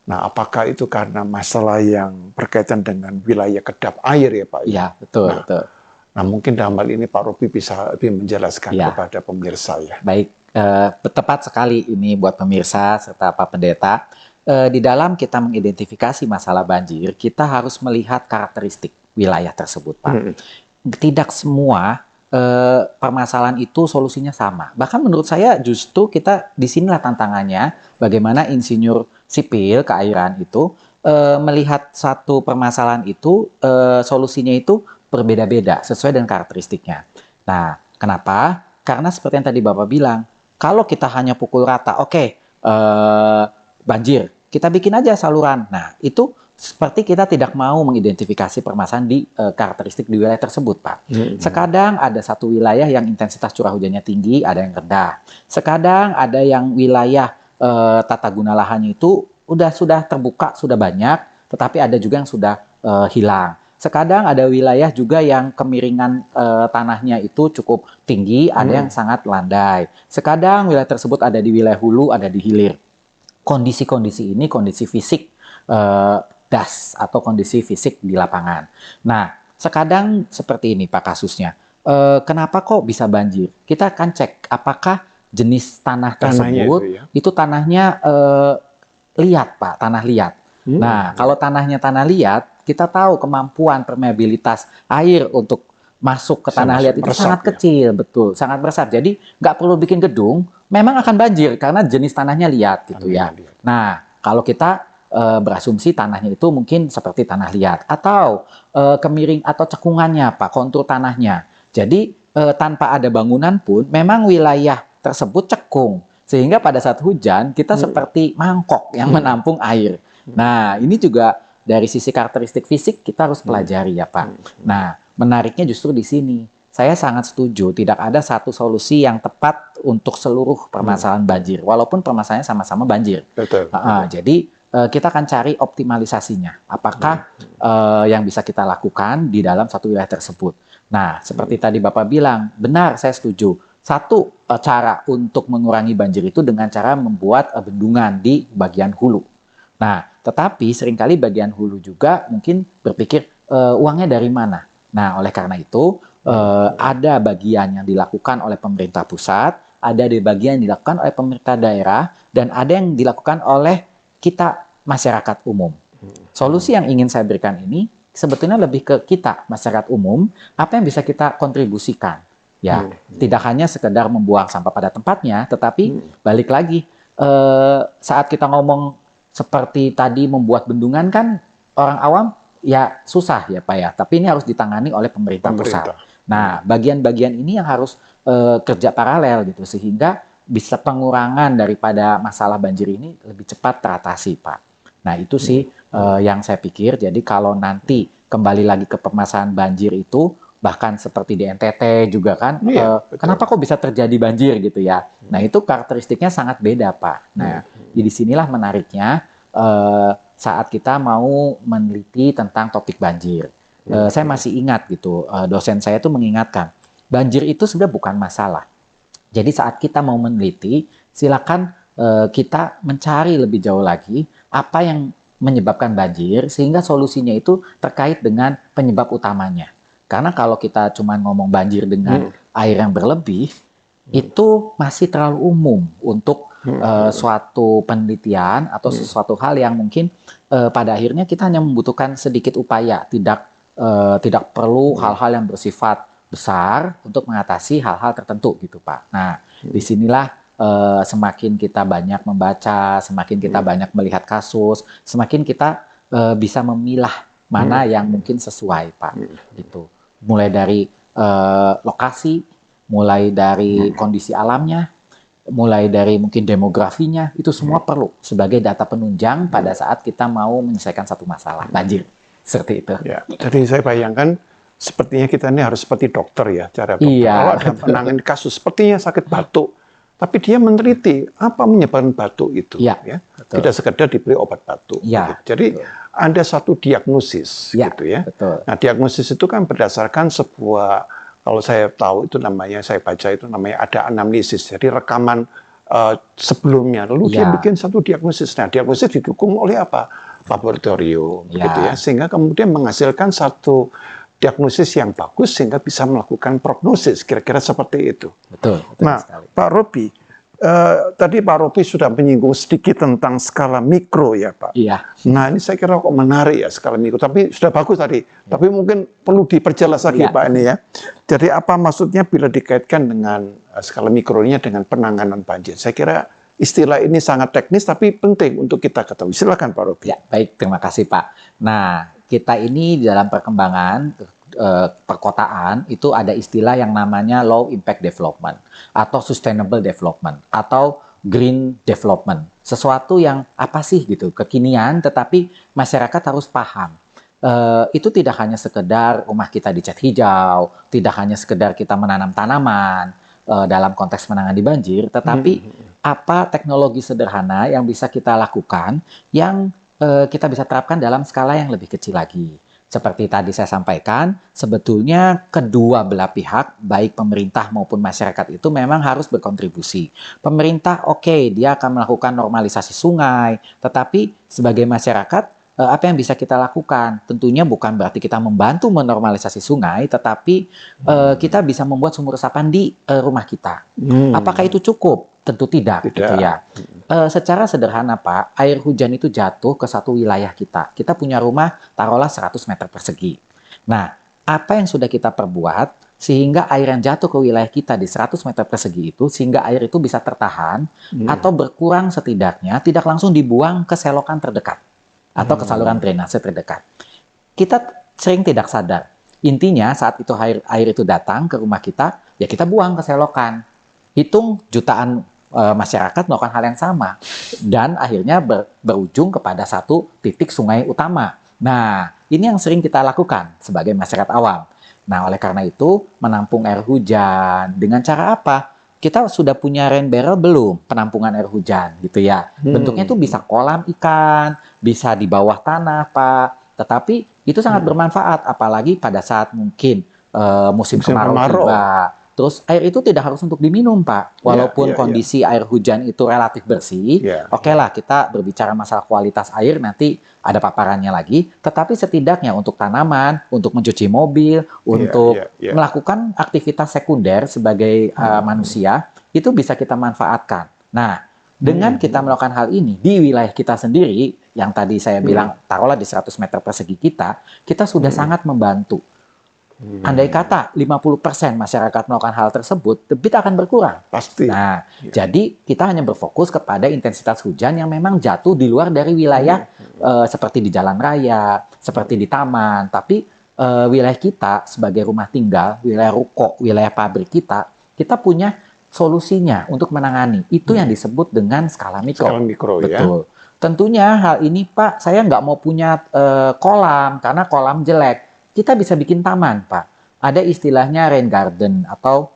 Nah, apakah itu karena masalah yang berkaitan dengan wilayah kedap air ya Pak? Iya, betul, betul. Nah, mungkin dalam hal ini Pak Robi bisa lebih menjelaskan kepada pemirsa ya. Baik, tepat sekali ini buat pemirsa serta Pak Pendeta. Di dalam kita mengidentifikasi masalah banjir, kita harus melihat karakteristik wilayah tersebut, Pak. Tidak semua permasalahan itu solusinya sama. Bahkan menurut saya justru kita disinilah tantangannya, bagaimana insinyur sipil keairan itu melihat satu permasalahan itu, solusinya itu berbeda-beda sesuai dengan karakteristiknya. Nah, kenapa? Karena seperti yang tadi Bapak bilang, kalau kita hanya pukul rata, banjir, kita bikin aja saluran. Nah, itu seperti kita tidak mau mengidentifikasi permasalahan di karakteristik di wilayah tersebut, Pak. Sekadang ada satu wilayah yang intensitas curah hujannya tinggi, ada yang rendah. Sekadang ada yang wilayah tata guna lahannya itu sudah terbuka, sudah banyak, tetapi ada juga yang sudah hilang. Sekadang ada wilayah juga yang kemiringan tanahnya itu cukup tinggi, ada yang sangat landai. Sekadang wilayah tersebut ada di wilayah hulu, ada di hilir. Kondisi-kondisi ini kondisi fisik das atau kondisi fisik di lapangan. Nah, sekadang seperti ini Pak kasusnya. Kenapa kok bisa banjir? Kita akan cek apakah jenis tanah tersebut itu tanahnya liat Pak, tanah liat. Nah, kalau tanahnya tanah liat, kita tahu kemampuan permeabilitas air untuk masuk ke tanah liat itu sangat kecil, betul, sangat meresap. Jadi nggak perlu bikin gedung, memang akan banjir karena jenis tanahnya liat gitu ya. Nah, kalau kita berasumsi tanahnya itu mungkin seperti tanah liat atau kemiring atau cekungannya Pak, kontur tanahnya. Jadi tanpa ada bangunan pun, memang wilayah tersebut cekung sehingga pada saat hujan kita seperti mangkok yang menampung air. Nah, ini juga dari sisi karakteristik fisik kita harus pelajari ya Pak. Nah, menariknya justru di sini. Saya sangat setuju tidak ada satu solusi yang tepat untuk seluruh permasalahan banjir. Walaupun permasalahannya sama-sama banjir. Betul. Jadi kita akan cari optimalisasinya. Apakah yang bisa kita lakukan di dalam satu wilayah tersebut. Nah, seperti tadi Bapak bilang, benar saya setuju. Satu cara untuk mengurangi banjir itu dengan cara membuat bendungan di bagian hulu. Nah, tetapi seringkali bagian hulu juga mungkin berpikir uangnya dari mana. Nah, oleh karena itu ada bagian yang dilakukan oleh pemerintah pusat, ada di bagian yang dilakukan oleh pemerintah daerah, dan ada yang dilakukan oleh kita masyarakat umum. Solusi yang ingin saya berikan ini sebetulnya lebih ke kita masyarakat umum, apa yang bisa kita kontribusikan. Ya, tidak hanya sekedar membuang sampah pada tempatnya, tetapi balik lagi saat kita ngomong seperti tadi membuat bendungan kan orang awam ya susah ya Pak ya, tapi ini harus ditangani oleh pemerintah pusat. Nah, bagian-bagian ini yang harus kerja paralel gitu sehingga bisa pengurangan daripada masalah banjir ini lebih cepat teratasi Pak. Nah, itu sih yang saya pikir. Jadi kalau nanti kembali lagi ke permasalahan banjir itu, bahkan seperti di NTT juga kan, Iya, betul. kenapa kok bisa terjadi banjir gitu ya? Nah itu karakteristiknya sangat beda Pak. Nah di sinilah menariknya saat kita mau meneliti tentang topik banjir. Saya masih ingat gitu, dosen saya tuh mengingatkan, banjir itu sebenarnya bukan masalah. Jadi saat kita mau meneliti, silakan kita mencari lebih jauh lagi apa yang menyebabkan banjir, sehingga solusinya itu terkait dengan penyebab utamanya. Karena kalau kita cuma ngomong banjir dengan air yang berlebih, itu masih terlalu umum untuk suatu penelitian atau sesuatu hal yang mungkin pada akhirnya kita hanya membutuhkan sedikit upaya, tidak perlu hal-hal yang bersifat besar untuk mengatasi hal-hal tertentu gitu Pak. Nah, disinilah semakin kita banyak membaca, semakin kita banyak melihat kasus, semakin kita bisa memilah mana yang mungkin sesuai Pak. Gitu. Mulai dari lokasi, mulai dari kondisi alamnya, mulai dari mungkin demografinya, itu semua perlu sebagai data penunjang pada saat kita mau menyelesaikan satu masalah banjir. Seperti itu. Ya, jadi saya bayangkan sepertinya kita ini harus seperti dokter ya, cara dokter. Iya, Kalau ada penanganan kasus sepertinya sakit batuk, tapi dia meneliti apa menyebabkan batuk itu, Iya, ya. betul. Tidak sekedar diberi obat batuk. Iya, Gitu. Jadi betul. ada satu diagnosis, Iya, gitu ya. betul. Nah, diagnosis itu kan berdasarkan sebuah, kalau saya tahu itu namanya, saya baca itu namanya ada anamnesis, jadi rekaman sebelumnya, lalu dia Iya. bikin satu diagnosis. Nah, diagnosis didukung oleh apa? Laboratorium, Ya. gitu ya, sehingga kemudian menghasilkan satu diagnosis yang bagus sehingga bisa melakukan prognosis, kira-kira seperti itu. Betul Nah, sekali. Pak Robi, tadi Pak Robi sudah menyinggung sedikit tentang skala mikro ya Pak. Iya. Nah ini saya kira kok menarik ya skala mikro, tapi sudah bagus tadi. Tapi mungkin perlu diperjelas lagi Iya. Pak ini ya. Jadi apa maksudnya bila dikaitkan dengan skala mikronya dengan penanganan banjir? Saya kira istilah ini sangat teknis tapi penting untuk kita ketahui. Silakan Pak Robi. Ya, baik, terima kasih Pak. Nah, kita ini di dalam perkembangan perkotaan itu ada istilah yang namanya low impact development atau sustainable development atau green development. Sesuatu yang apa sih gitu, kekinian tetapi masyarakat harus paham. Itu tidak hanya sekedar rumah kita dicat hijau, tidak hanya sekedar kita menanam tanaman dalam konteks menangani banjir, tetapi apa teknologi sederhana yang bisa kita lakukan yang kita bisa terapkan dalam skala yang lebih kecil lagi. Seperti tadi saya sampaikan, sebetulnya kedua belah pihak, baik pemerintah maupun masyarakat itu memang harus berkontribusi. Pemerintah oke, dia akan melakukan normalisasi sungai, tetapi sebagai masyarakat, apa yang bisa kita lakukan? Tentunya bukan berarti kita membantu menormalisasi sungai, tetapi kita bisa membuat sumur resapan di rumah kita. Apakah itu cukup? Tentu tidak. Gitu ya. Secara sederhana Pak, air hujan itu jatuh ke satu wilayah kita. Kita punya rumah, taruhlah 100 meter persegi. Nah, apa yang sudah kita perbuat sehingga air yang jatuh ke wilayah kita di 100 meter persegi itu, sehingga air itu bisa tertahan atau berkurang setidaknya, tidak langsung dibuang ke selokan terdekat atau ke saluran drainase terdekat. Kita sering tidak sadar. Intinya saat itu air itu datang ke rumah kita, ya kita buang ke selokan. Hitung jutaan masyarakat melakukan hal yang sama. Dan akhirnya berujung kepada satu titik sungai utama. Nah, ini yang sering kita lakukan sebagai masyarakat awam. Nah, oleh karena itu, menampung air hujan dengan cara apa? Kita sudah punya rain barrel belum penampungan air hujan gitu ya. Bentuknya itu bisa kolam ikan, bisa di bawah tanah Pak. Tetapi itu sangat bermanfaat apalagi pada saat mungkin musim kemarau tiba. Terus air itu tidak harus untuk diminum Pak. Walaupun kondisi air hujan itu relatif bersih, oke lah kita berbicara masalah kualitas air nanti ada paparannya lagi. Tetapi setidaknya untuk tanaman, untuk mencuci mobil, untuk melakukan aktivitas sekunder sebagai manusia, itu bisa kita manfaatkan. Nah, dengan kita melakukan hal ini di wilayah kita sendiri, yang tadi saya bilang taruhlah di 100 meter persegi kita sudah sangat membantu. Andai kata 50% masyarakat melakukan hal tersebut, debit akan berkurang. Pasti. Nah, jadi kita hanya berfokus kepada intensitas hujan yang memang jatuh di luar dari wilayah seperti di jalan raya, seperti di taman. Tapi wilayah kita sebagai rumah tinggal, wilayah ruko, wilayah pabrik kita punya solusinya untuk menangani. Itu yang disebut dengan skala mikro. Skala mikro betul. ya. tentunya hal ini Pak, saya nggak mau punya kolam karena kolam jelek. Kita bisa bikin taman Pak. Ada istilahnya rain garden atau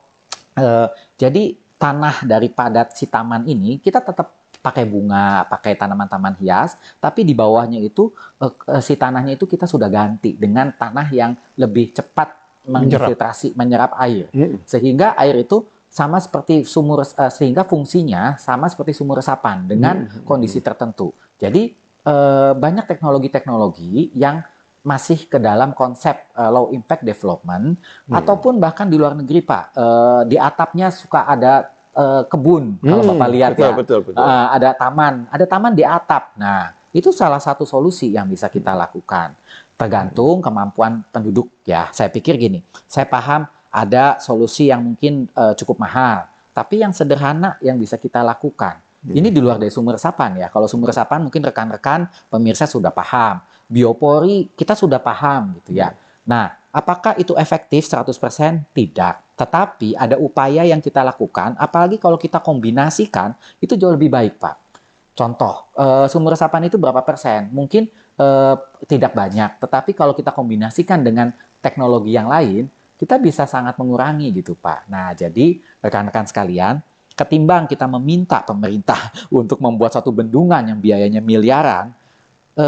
jadi tanah daripada si taman ini kita tetap pakai bunga, pakai tanaman-tanaman hias, tapi di bawahnya itu si tanahnya itu kita sudah ganti dengan tanah yang lebih cepat menginfiltrasi, menyerap air, sehingga air itu sama seperti sumur, sehingga fungsinya sama seperti sumur resapan dengan kondisi tertentu. Jadi banyak teknologi-teknologi yang masih ke dalam konsep low impact development, ataupun bahkan di luar negeri Pak, di atapnya suka ada kebun, kalau Bapak lihat ya, betul. ada taman di atap. Nah, itu salah satu solusi yang bisa kita lakukan. Tergantung kemampuan penduduk ya. Saya pikir gini, saya paham ada solusi yang mungkin cukup mahal, tapi yang sederhana yang bisa kita lakukan. Ini di luar dari sumur resapan ya. Kalau sumur resapan mungkin rekan-rekan pemirsa sudah paham. Biopori kita sudah paham gitu ya. Nah, apakah itu efektif 100%? Tidak. Tetapi ada upaya yang kita lakukan, apalagi kalau kita kombinasikan, itu jauh lebih baik, Pak. Contoh, sumur resapan itu berapa persen? Mungkin tidak banyak, tetapi kalau kita kombinasikan dengan teknologi yang lain, kita bisa sangat mengurangi gitu, Pak. Nah, jadi rekan-rekan sekalian, ketimbang kita meminta pemerintah untuk membuat satu bendungan yang biayanya miliaran,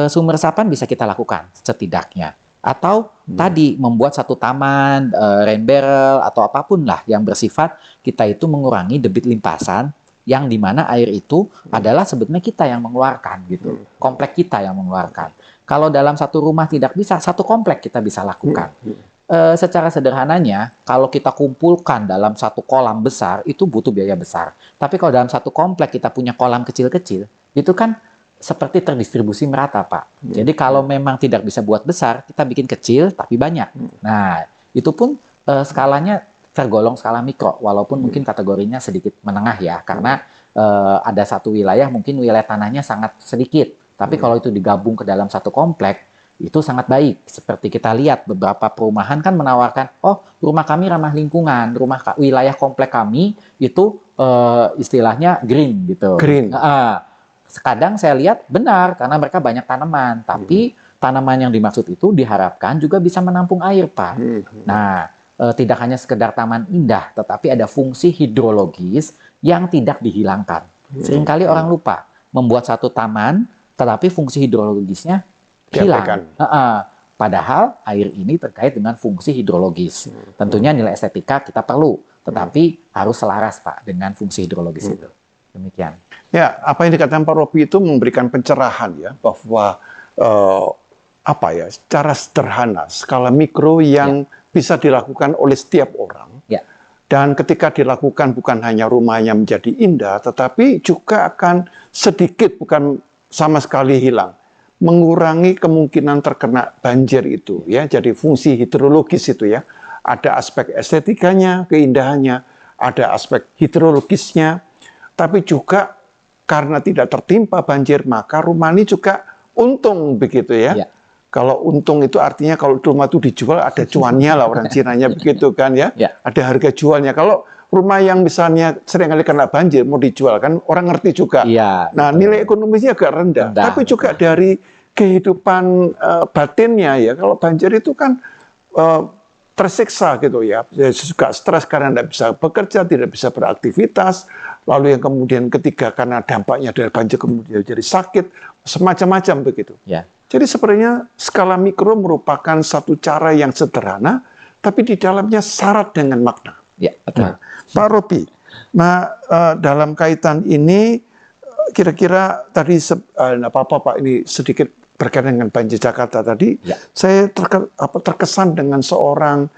sumur resapan bisa kita lakukan setidaknya. Atau tadi membuat satu taman, rain barrel, atau apapun lah yang bersifat kita itu mengurangi debit limpasan, yang dimana air itu adalah sebetulnya kita yang mengeluarkan gitu, komplek kita yang mengeluarkan. Kalau dalam satu rumah tidak bisa, satu komplek kita bisa lakukan. Secara sederhananya, kalau kita kumpulkan dalam satu kolam besar, itu butuh biaya besar. Tapi kalau dalam satu komplek kita punya kolam kecil-kecil, itu kan seperti terdistribusi merata, Pak. Jadi kalau memang tidak bisa buat besar, kita bikin kecil tapi banyak. Nah, itu pun skalanya tergolong skala mikro, walaupun mungkin kategorinya sedikit menengah ya, karena ada satu wilayah, mungkin wilayah tanahnya sangat sedikit. Tapi kalau itu digabung ke dalam satu komplek, itu sangat baik. Seperti kita lihat beberapa perumahan kan menawarkan, oh rumah kami ramah lingkungan, wilayah komplek kami itu istilahnya green gitu. Green. Kadang saya lihat benar karena mereka banyak tanaman, tapi tanaman yang dimaksud itu diharapkan juga bisa menampung air, Pak. Nah, tidak hanya sekedar taman indah, tetapi ada fungsi hidrologis yang tidak dihilangkan. Seringkali orang lupa membuat satu taman, tetapi fungsi hidrologisnya hilang. Padahal air ini terkait dengan fungsi hidrologis. Tentunya nilai estetika kita perlu, tetapi harus selaras, Pak, dengan fungsi hidrologis itu. Demikian. Ya, apa yang dikatakan Pak Robi itu memberikan pencerahan ya, bahwa secara sederhana, skala mikro yang bisa dilakukan oleh setiap orang. Ya. Dan ketika dilakukan bukan hanya rumahnya menjadi indah, tetapi juga akan sedikit, bukan sama sekali hilang, mengurangi kemungkinan terkena banjir itu ya. Jadi fungsi hidrologis itu ya, ada aspek estetikanya, keindahannya, ada aspek hidrologisnya, tapi juga karena tidak tertimpa banjir, maka rumah ini juga untung begitu ya. Ya. Kalau untung itu artinya kalau rumah itu dijual ada cuannya lah, orang Cinanya begitu kan ya. Ya. Ada harga jualnya. Kalau rumah yang misalnya seringkali kena banjir mau dijual kan orang ngerti juga. Ya, nah, nilai ekonomisnya agak rendah. Tapi juga dari kehidupan batinnya ya. Kalau banjir itu kan tersiksa gitu ya. Juga stres karena tidak bisa bekerja, tidak bisa beraktivitas. Lalu yang kemudian ketiga karena dampaknya dari banjir kemudian jadi sakit, semacam-macam begitu. Ya. Jadi sebenarnya skala mikro merupakan satu cara yang sederhana, tapi di dalamnya syarat dengan makna. Ya, betul. Nah, Pak Robi, dalam kaitan ini kira-kira tadi Pak ini sedikit berkaitan dengan banjir Jakarta tadi. Ya. Saya terkesan dengan seorang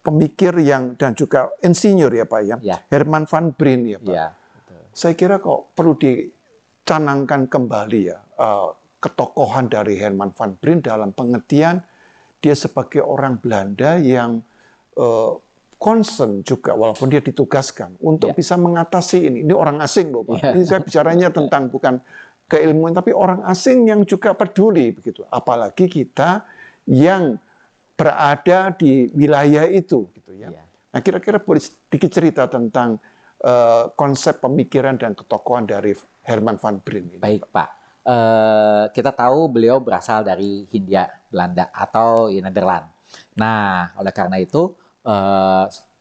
pemikir dan juga insinyur ya Pak ya, Herman van Brien ya Pak. Ya, betul. Saya kira kok perlu dicanangkan kembali ya ketokohan dari Herman van Brien dalam pengertian dia sebagai orang Belanda yang concern juga walaupun dia ditugaskan untuk bisa mengatasi ini. Ini orang asing loh Pak. Ini saya bicaranya tentang bukan keilmuan tapi orang asing yang juga peduli begitu. Apalagi kita yang berada di wilayah itu gitu ya. Nah, kira-kira boleh sedikit cerita tentang konsep pemikiran dan ketokohan dari Herman van Brien ini? Baik Pak, kita tahu beliau berasal dari Hindia Belanda atau Nederland. Nah, oleh karena itu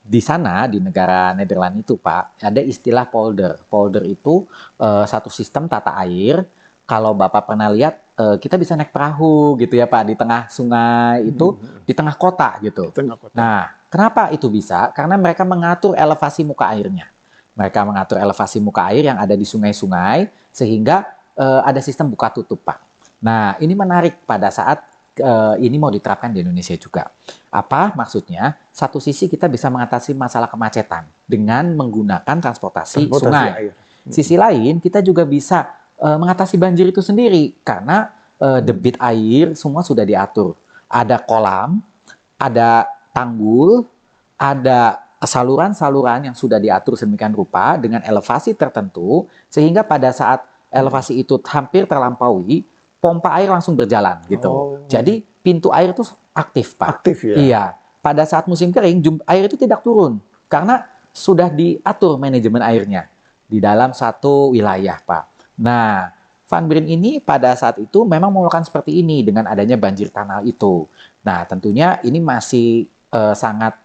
di sana di negara Nederland itu Pak ada istilah polder. Polder itu satu sistem tata air. Kalau Bapak pernah lihat, kita bisa naik perahu gitu ya Pak di tengah sungai itu, di tengah kota gitu. Tengah kota. Nah, kenapa itu bisa? Karena mereka mengatur elevasi muka airnya. Mereka mengatur elevasi muka air yang ada di sungai-sungai sehingga ada sistem buka tutup, Pak. Nah, ini menarik pada saat ini mau diterapkan di Indonesia juga. Apa maksudnya? Satu sisi kita bisa mengatasi masalah kemacetan dengan menggunakan transportasi sungai. Air. Sisi lain, kita juga bisa mengatasi banjir itu sendiri karena debit air semua sudah diatur. Ada kolam, ada tanggul, ada saluran-saluran yang sudah diatur sedemikian rupa dengan elevasi tertentu sehingga pada saat elevasi itu hampir terlampaui, pompa air langsung berjalan gitu. Jadi pintu air itu aktif, Pak. Aktif ya? Iya. Pada saat musim kering, air itu tidak turun karena sudah diatur manajemen airnya di dalam satu wilayah, Pak. Nah, Van Brien ini pada saat itu memang melakukan seperti ini dengan adanya banjir kanal itu. Nah, tentunya ini masih sangat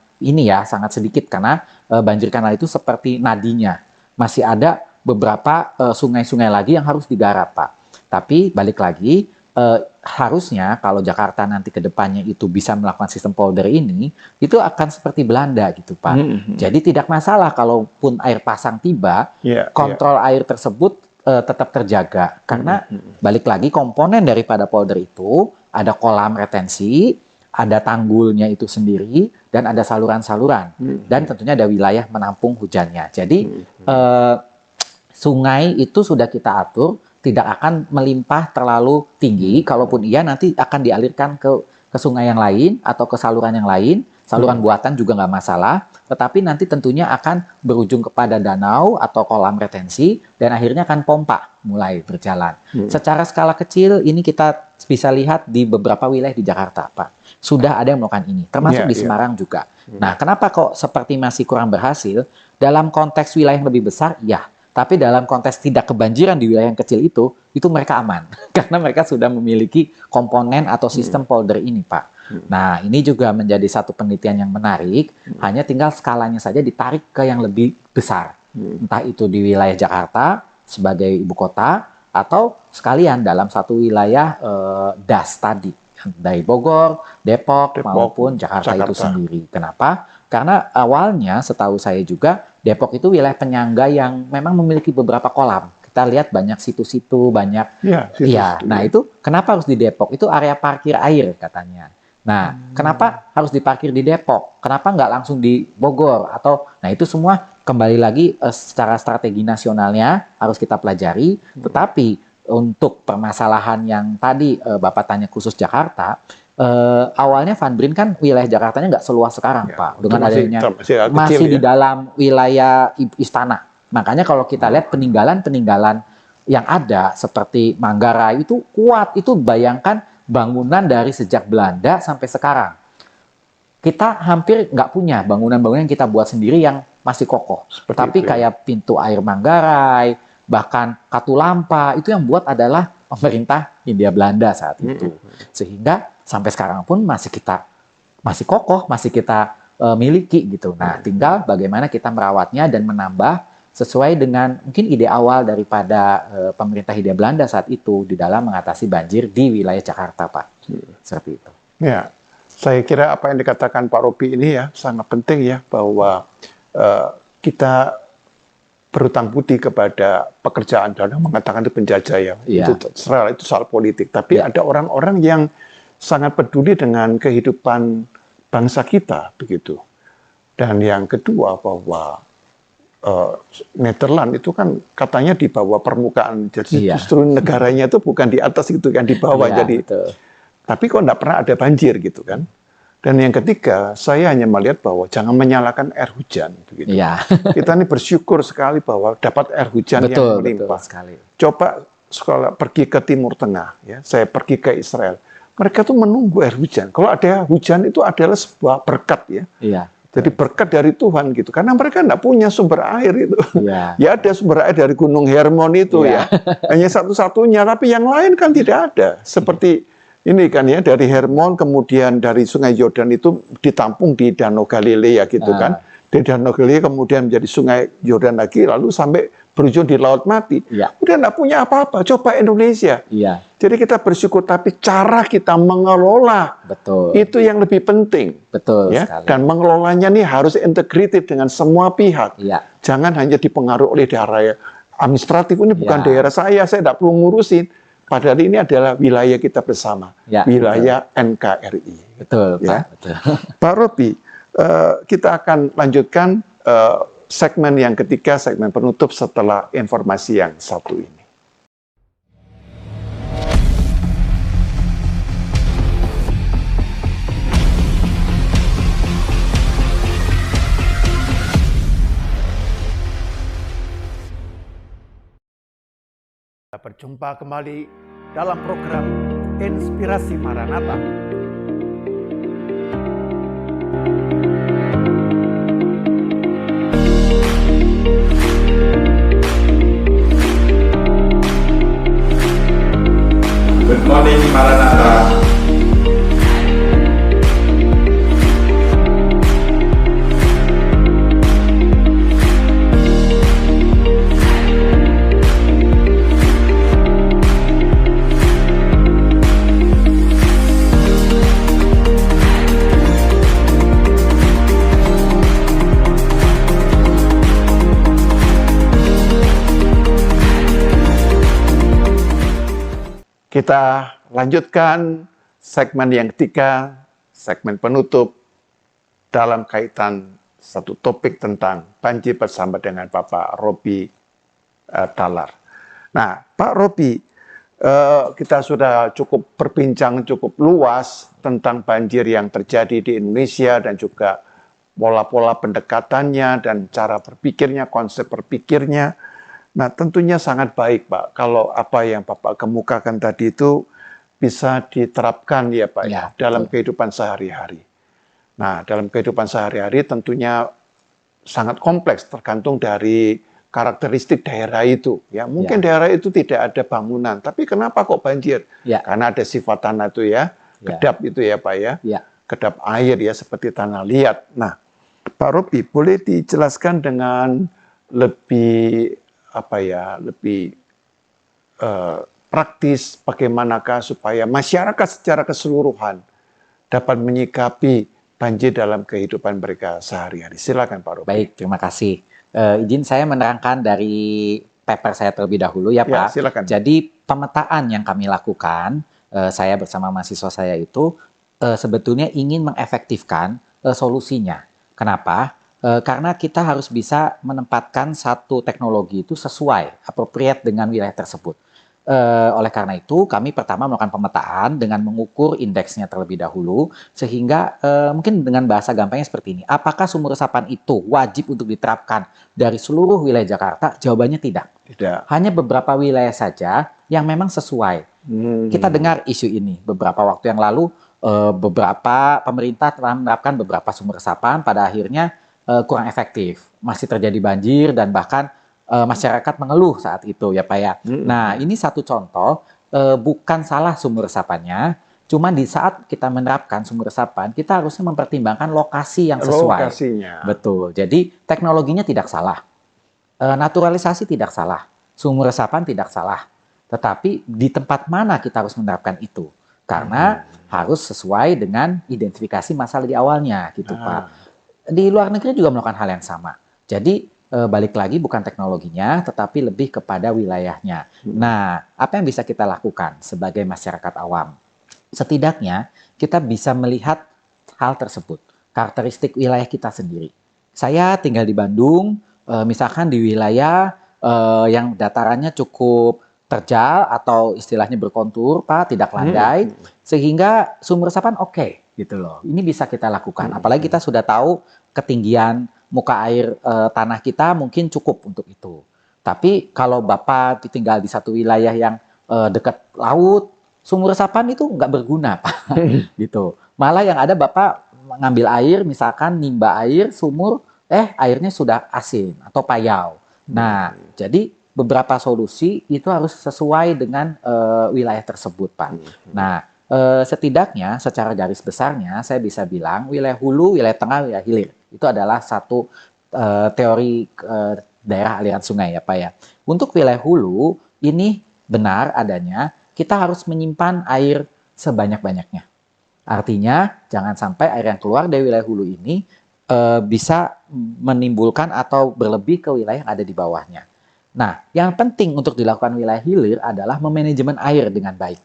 sangat sedikit karena banjir kanal itu seperti nadinya. Masih ada beberapa sungai-sungai lagi yang harus digarap, Pak. Tapi balik lagi, harusnya kalau Jakarta nanti ke depannya itu bisa melakukan sistem polder ini, itu akan seperti Belanda gitu, Pak. Jadi tidak masalah kalaupun air pasang tiba, kontrol air tersebut tetap terjaga. Karena balik lagi komponen daripada polder itu ada kolam retensi, ada tanggulnya itu sendiri, dan ada saluran-saluran. Dan tentunya ada wilayah menampung hujannya. Jadi sungai itu sudah kita atur, tidak akan melimpah terlalu tinggi. Kalaupun iya nanti akan dialirkan ke sungai yang lain atau ke saluran yang lain. Saluran buatan juga nggak masalah. Tetapi nanti tentunya akan berujung kepada danau atau kolam retensi. Dan akhirnya akan pompa mulai berjalan. Secara skala kecil ini kita bisa lihat di beberapa wilayah di Jakarta, Pak. Sudah ada yang melakukan ini, termasuk di Semarang juga. Nah, kenapa kok seperti masih kurang berhasil? Dalam konteks wilayah yang lebih besar, ya. Tapi dalam konteks tidak kebanjiran di wilayah yang kecil itu mereka aman. Karena mereka sudah memiliki komponen atau sistem polder ini, Pak. Nah, ini juga menjadi satu penelitian yang menarik. Hanya tinggal skalanya saja ditarik ke yang lebih besar. Entah itu di wilayah Jakarta sebagai ibu kota, atau sekalian dalam satu wilayah DAS tadi. Dari Bogor, Depok maupun Jakarta itu sendiri. Kenapa? Karena awalnya setahu saya juga Depok itu wilayah penyangga yang memang memiliki beberapa kolam. Kita lihat banyak situ-situ, banyak. Nah itu kenapa harus di Depok? Itu area parkir air katanya. Nah, kenapa harus diparkir di Depok? Kenapa nggak langsung di Bogor? Nah itu semua kembali lagi secara strategi nasionalnya harus kita pelajari. Tetapi untuk permasalahan yang tadi Bapak tanya khusus Jakarta, awalnya Van Brien kan wilayah Jakartanya nggak seluas sekarang, Pak. Dengan adanya masih di dalam wilayah istana. Makanya kalau kita lihat peninggalan-peninggalan yang ada seperti Manggarai itu kuat. Itu bayangkan bangunan dari sejak Belanda sampai sekarang. Kita hampir nggak punya bangunan-bangunan yang kita buat sendiri yang masih kokoh. Tapi kayak pintu air Manggarai, bahkan Katulampa, itu yang buat adalah pemerintah Hindia Belanda saat itu. Sehingga sampai sekarang pun masih kokoh, masih kita miliki gitu. Nah, tinggal bagaimana kita merawatnya dan menambah sesuai dengan mungkin ide awal daripada pemerintah Hindia Belanda saat itu di dalam mengatasi banjir di wilayah Jakarta, Pak. Seperti itu. Ya, saya kira apa yang dikatakan Pak Robi ini ya sangat penting ya, bahwa kita berhutang budi kepada pekerjaan, dan mengatakan itu penjajah ya. Itu soal politik. Tapi ada orang-orang yang sangat peduli dengan kehidupan bangsa kita begitu. Dan yang kedua bahwa Nederland itu kan katanya di bawah permukaan, jadi justru negaranya itu bukan di atas gitu kan, di bawah. Jadi tapi kok enggak pernah ada banjir gitu kan. Dan yang ketiga, saya hanya melihat bahwa jangan menyalahkan air hujan begitu. Kita ini bersyukur sekali bahwa dapat air hujan yang melimpah. Coba sekolah pergi ke Timur Tengah ya, saya pergi ke Israel. Mereka tuh menunggu air hujan. Kalau ada hujan itu adalah sebuah berkat ya. Jadi berkat dari Tuhan gitu. Karena mereka nggak punya sumber air itu. Iya. Ya ada sumber air dari Gunung Hermon itu Iya. ya. Hanya satu-satunya, tapi yang lain kan tidak ada. Seperti ini kan ya, dari Hermon kemudian dari Sungai Yordan itu ditampung di Danau Galilea gitu kan. Di Danau Galilea kemudian menjadi Sungai Yordan lagi, lalu sampai berujung di Laut Mati. Iya. Udah nggak punya apa-apa. Coba Indonesia. Iya. Jadi kita bersyukur, tapi cara kita mengelola Betul. itu yang lebih penting. Betul Ya, sekali. dan mengelolanya nih harus integrated dengan semua pihak. Iya. Jangan hanya dipengaruhi oleh daerah administratif, ini bukan Ya. daerah saya tidak perlu ngurusin. Padahal ini adalah wilayah kita bersama, Ya, wilayah NKRI. Betul, Pak. Ya. Betul. Pak Robi, kita akan lanjutkan segmen yang ketiga, segmen penutup setelah informasi yang satu ini. Berjumpa kembali dalam program Inspirasi Maranatha. Good morning Maranatha. Kita lanjutkan segmen yang ketiga, segmen penutup dalam kaitan satu topik tentang banjir bersama dengan Bapak Robi Talar. Nah, Pak Robi, kita sudah cukup berbincang cukup luas tentang banjir yang terjadi di Indonesia dan juga pola-pola pendekatannya dan cara berpikirnya, konsep berpikirnya. Nah, tentunya sangat baik, Pak, kalau apa yang Bapak kemukakan tadi itu bisa diterapkan ya, Pak, Ya, dalam betul. kehidupan sehari-hari. Nah, dalam kehidupan sehari-hari tentunya sangat kompleks, tergantung dari karakteristik daerah itu. Ya, mungkin Ya. daerah itu tidak ada bangunan, tapi kenapa kok banjir? Ya. Karena ada sifat tanah itu ya, Ya. kedap itu ya, Pak ya, Ya. kedap air ya, seperti tanah liat. Nah, Pak Robi, boleh dijelaskan dengan lebih lebih praktis bagaimanakah supaya masyarakat secara keseluruhan dapat menyikapi banjir dalam kehidupan mereka sehari-hari. Silakan Pak Robi. Baik, terima kasih. Izin saya menerangkan dari paper saya terlebih dahulu ya, Ya, Pak. silakan. Jadi pemetaan yang kami lakukan, saya bersama mahasiswa saya itu sebetulnya ingin mengefektifkan solusinya. Kenapa? Karena kita harus bisa menempatkan satu teknologi itu sesuai, appropriate dengan wilayah tersebut. Oleh karena itu, kami pertama melakukan pemetaan dengan mengukur indeksnya terlebih dahulu, sehingga mungkin dengan bahasa gampangnya seperti ini. Apakah sumur resapan itu wajib untuk diterapkan dari seluruh wilayah Jakarta? Jawabannya tidak. Tidak. Hanya beberapa wilayah saja yang memang sesuai. Kita dengar isu ini beberapa waktu yang lalu, beberapa pemerintah telah menerapkan beberapa sumur resapan, pada akhirnya kurang efektif, masih terjadi banjir dan bahkan masyarakat mengeluh saat itu ya Pak ya. Nah, ini satu contoh, bukan salah sumur resapannya, cuma di saat kita menerapkan sumur resapan, kita harusnya mempertimbangkan lokasi yang sesuai. Lokasinya. Betul. Jadi teknologinya tidak salah, naturalisasi tidak salah, sumur resapan tidak salah, tetapi di tempat mana kita harus menerapkan itu, karena harus sesuai dengan identifikasi masalah di awalnya gitu Pak. Di luar negeri juga melakukan hal yang sama. Jadi balik lagi bukan teknologinya, tetapi lebih kepada wilayahnya. Nah, apa yang bisa kita lakukan sebagai masyarakat awam? Setidaknya kita bisa melihat hal tersebut, karakteristik wilayah kita sendiri. Saya tinggal di Bandung, misalkan di wilayah yang datarannya cukup terjal atau istilahnya berkontur, Pak, tidak landai, sehingga sumur resapan oke. Gitu loh. Ini bisa kita lakukan. Apalagi kita sudah tahu ketinggian muka air tanah kita mungkin cukup untuk itu. Tapi kalau Bapak tinggal di satu wilayah yang dekat laut, sumur resapan itu nggak berguna, Pak. Gitu. Malah yang ada Bapak mengambil air, misalkan nimba air, sumur, airnya sudah asin atau payau. Nah, jadi beberapa solusi itu harus sesuai dengan wilayah tersebut, Pak. Nah, setidaknya secara garis besarnya saya bisa bilang wilayah hulu, wilayah tengah, wilayah hilir itu adalah satu teori daerah aliran sungai ya Pak ya. Untuk wilayah hulu ini benar adanya kita harus menyimpan air sebanyak-banyaknya. Artinya jangan sampai air yang keluar dari wilayah hulu ini bisa menimbulkan atau berlebih ke wilayah yang ada di bawahnya. Nah, yang penting untuk dilakukan wilayah hilir adalah memanajemen air dengan baik.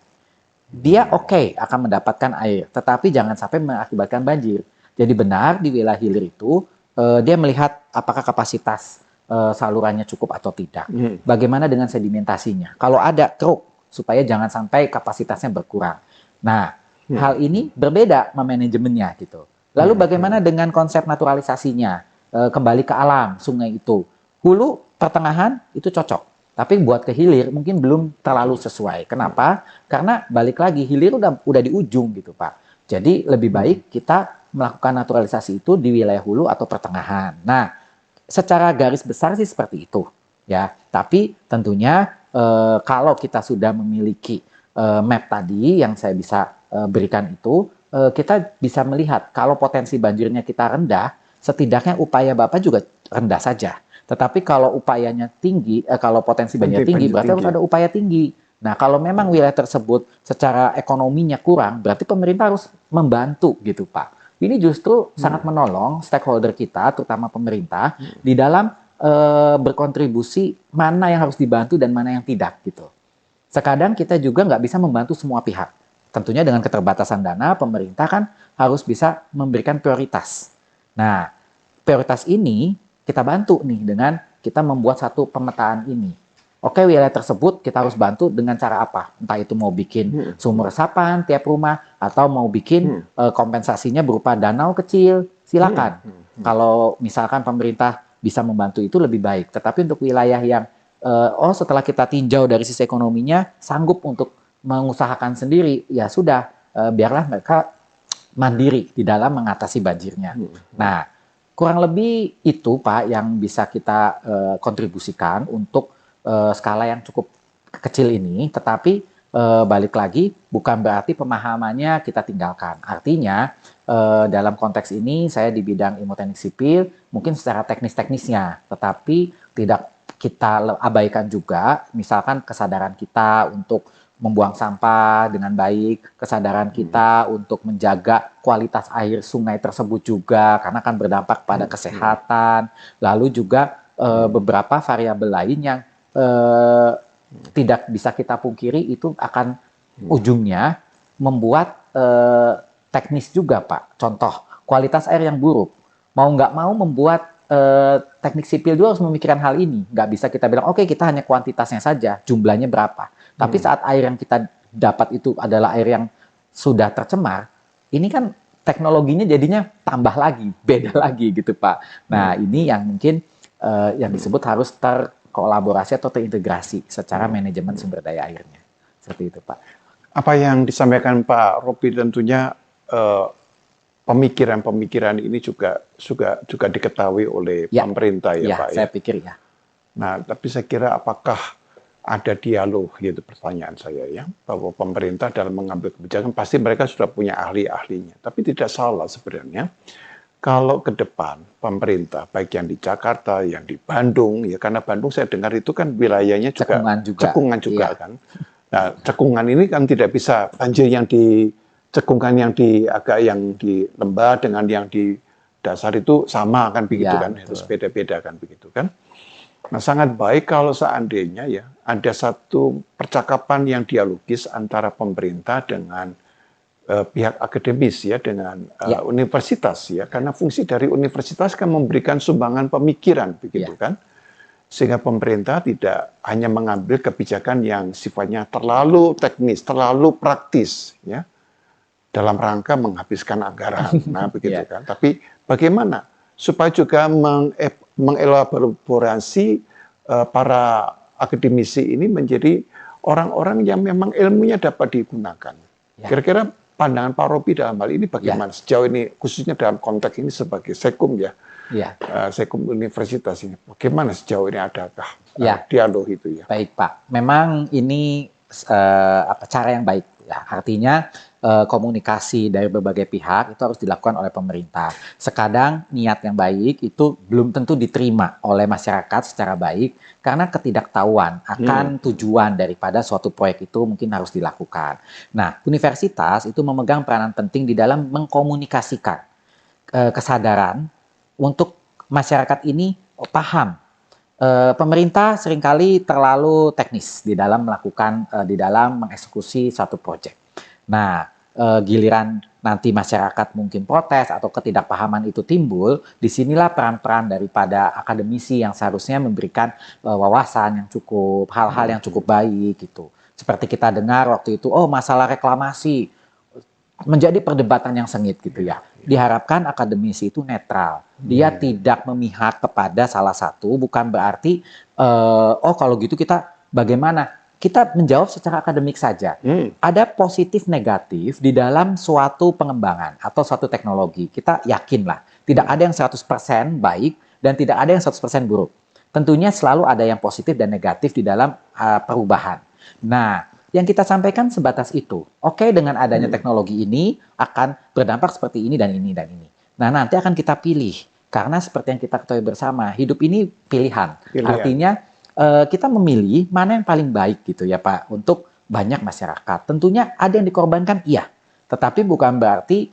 Dia akan mendapatkan air, tetapi jangan sampai mengakibatkan banjir. Jadi benar di wilayah hilir itu dia melihat apakah kapasitas salurannya cukup atau tidak. Bagaimana dengan sedimentasinya? Kalau ada keruk, supaya jangan sampai kapasitasnya berkurang. Nah, hal ini berbeda manajemennya gitu. Lalu bagaimana dengan konsep naturalisasinya? Kembali ke alam sungai itu. Hulu, pertengahan itu cocok. Tapi buat ke hilir mungkin belum terlalu sesuai. Kenapa? Karena balik lagi hilir udah di ujung gitu Pak. Jadi lebih baik kita melakukan naturalisasi itu di wilayah hulu atau pertengahan. Nah, secara garis besar sih seperti itu ya. Tapi tentunya kalau kita sudah memiliki map tadi yang saya bisa berikan itu, kita bisa melihat kalau potensi banjirnya kita rendah, setidaknya upaya Bapak juga rendah saja. Tetapi kalau upayanya tinggi, kalau potensi banjir tinggi, berarti harus ada upaya tinggi. Nah, kalau memang wilayah tersebut secara ekonominya kurang, berarti pemerintah harus membantu gitu, Pak. Ini justru sangat menolong stakeholder kita, terutama pemerintah, di dalam berkontribusi mana yang harus dibantu dan mana yang tidak gitu. Sekadang kita juga nggak bisa membantu semua pihak. Tentunya dengan keterbatasan dana, pemerintah kan harus bisa memberikan prioritas. Nah, prioritas ini kita bantu nih dengan kita membuat satu pemetaan ini. Oke, wilayah tersebut kita harus bantu dengan cara apa? Entah itu mau bikin sumur resapan tiap rumah atau mau bikin kompensasinya berupa danau kecil, silakan. Kalau misalkan pemerintah bisa membantu itu lebih baik. Tetapi untuk wilayah yang setelah kita tinjau dari sisi ekonominya sanggup untuk mengusahakan sendiri, ya sudah biarlah mereka mandiri di dalam mengatasi banjirnya. Nah, kurang lebih itu Pak yang bisa kita kontribusikan untuk skala yang cukup kecil ini, tetapi balik lagi bukan berarti pemahamannya kita tinggalkan. Artinya dalam konteks ini saya di bidang ilmu teknik sipil mungkin secara teknis-teknisnya, tetapi tidak kita abaikan juga misalkan kesadaran kita untuk membuang sampah dengan baik, kesadaran kita untuk menjaga kualitas air sungai tersebut juga, karena akan berdampak pada kesehatan, lalu juga beberapa variabel lain yang tidak bisa kita pungkiri itu akan ujungnya membuat teknis juga Pak. Contoh, kualitas air yang buruk, mau nggak mau membuat teknik sipil juga harus memikirkan hal ini. Nggak bisa kita bilang, oke kita hanya kuantitasnya saja, jumlahnya berapa. Tapi saat air yang kita dapat itu adalah air yang sudah tercemar, ini kan teknologinya jadinya tambah lagi, beda lagi gitu Pak. Nah ini yang mungkin yang disebut harus terkolaborasi atau terintegrasi secara manajemen sumber daya airnya. Seperti itu Pak. Apa yang disampaikan Pak Robi tentunya pemikiran-pemikiran ini juga diketahui oleh pemerintah ya Pak. Saya pikir ya. Nah, tapi saya kira apakah ada dialog gitu pertanyaan saya ya, bahwa pemerintah dalam mengambil kebijakan pasti mereka sudah punya ahli-ahlinya. Tapi tidak salah sebenarnya kalau ke depan pemerintah baik yang di Jakarta, yang di Bandung ya, karena Bandung saya dengar itu kan wilayahnya juga cekungan juga kan. Nah, cekungan ini kan tidak bisa banjir yang di cekungan yang di lembah dengan yang di dasar itu sama kan begitu kan, harus beda-beda kan begitu kan. Nah, sangat baik kalau seandainya ya ada satu percakapan yang dialogis antara pemerintah dengan pihak akademis ya, dengan universitas ya, karena fungsi dari universitas kan memberikan sumbangan pemikiran begitu kan, sehingga pemerintah tidak hanya mengambil kebijakan yang sifatnya terlalu teknis, terlalu praktis ya, dalam rangka menghabiskan anggaran, nah begitu kan. Tapi bagaimana supaya juga mengelaborasi para akademisi ini menjadi orang-orang yang memang ilmunya dapat digunakan. Kira-kira pandangan Pak Robi dalam hal ini bagaimana? Sejauh ini, khususnya dalam konteks ini sebagai Sekum ya, Sekum Universitas ini, bagaimana sejauh ini adakah dialog itu ya? Baik Pak, memang ini cara yang baik ya. Artinya komunikasi dari berbagai pihak itu harus dilakukan oleh pemerintah. Sekadang niat yang baik itu belum tentu diterima oleh masyarakat secara baik karena ketidaktahuan akan tujuan daripada suatu proyek itu mungkin harus dilakukan. Nah, universitas itu memegang peranan penting di dalam mengkomunikasikan kesadaran untuk masyarakat ini paham. Pemerintah seringkali terlalu teknis di dalam melakukan, di dalam mengeksekusi suatu proyek. Nah, giliran nanti masyarakat mungkin protes atau ketidakpahaman itu timbul, disinilah peran-peran daripada akademisi yang seharusnya memberikan wawasan yang cukup, hal-hal yang cukup baik gitu. Seperti kita dengar waktu itu, masalah reklamasi menjadi perdebatan yang sengit gitu ya. Diharapkan akademisi itu netral. Dia tidak memihak kepada salah satu, bukan berarti kalau gitu kita bagaimana? Kita menjawab secara akademik saja. Ada positif negatif di dalam suatu pengembangan atau suatu teknologi. Kita yakinlah, tidak ada yang 100% baik dan tidak ada yang 100% buruk. Tentunya selalu ada yang positif dan negatif di dalam perubahan. Nah, yang kita sampaikan sebatas itu. Oke, dengan adanya teknologi ini akan berdampak seperti ini dan ini dan ini. Nah, nanti akan kita pilih. Karena seperti yang kita ketahui bersama, hidup ini pilihan. Artinya kita memilih mana yang paling baik gitu ya Pak untuk banyak masyarakat. Tentunya ada yang dikorbankan, iya. Tetapi bukan berarti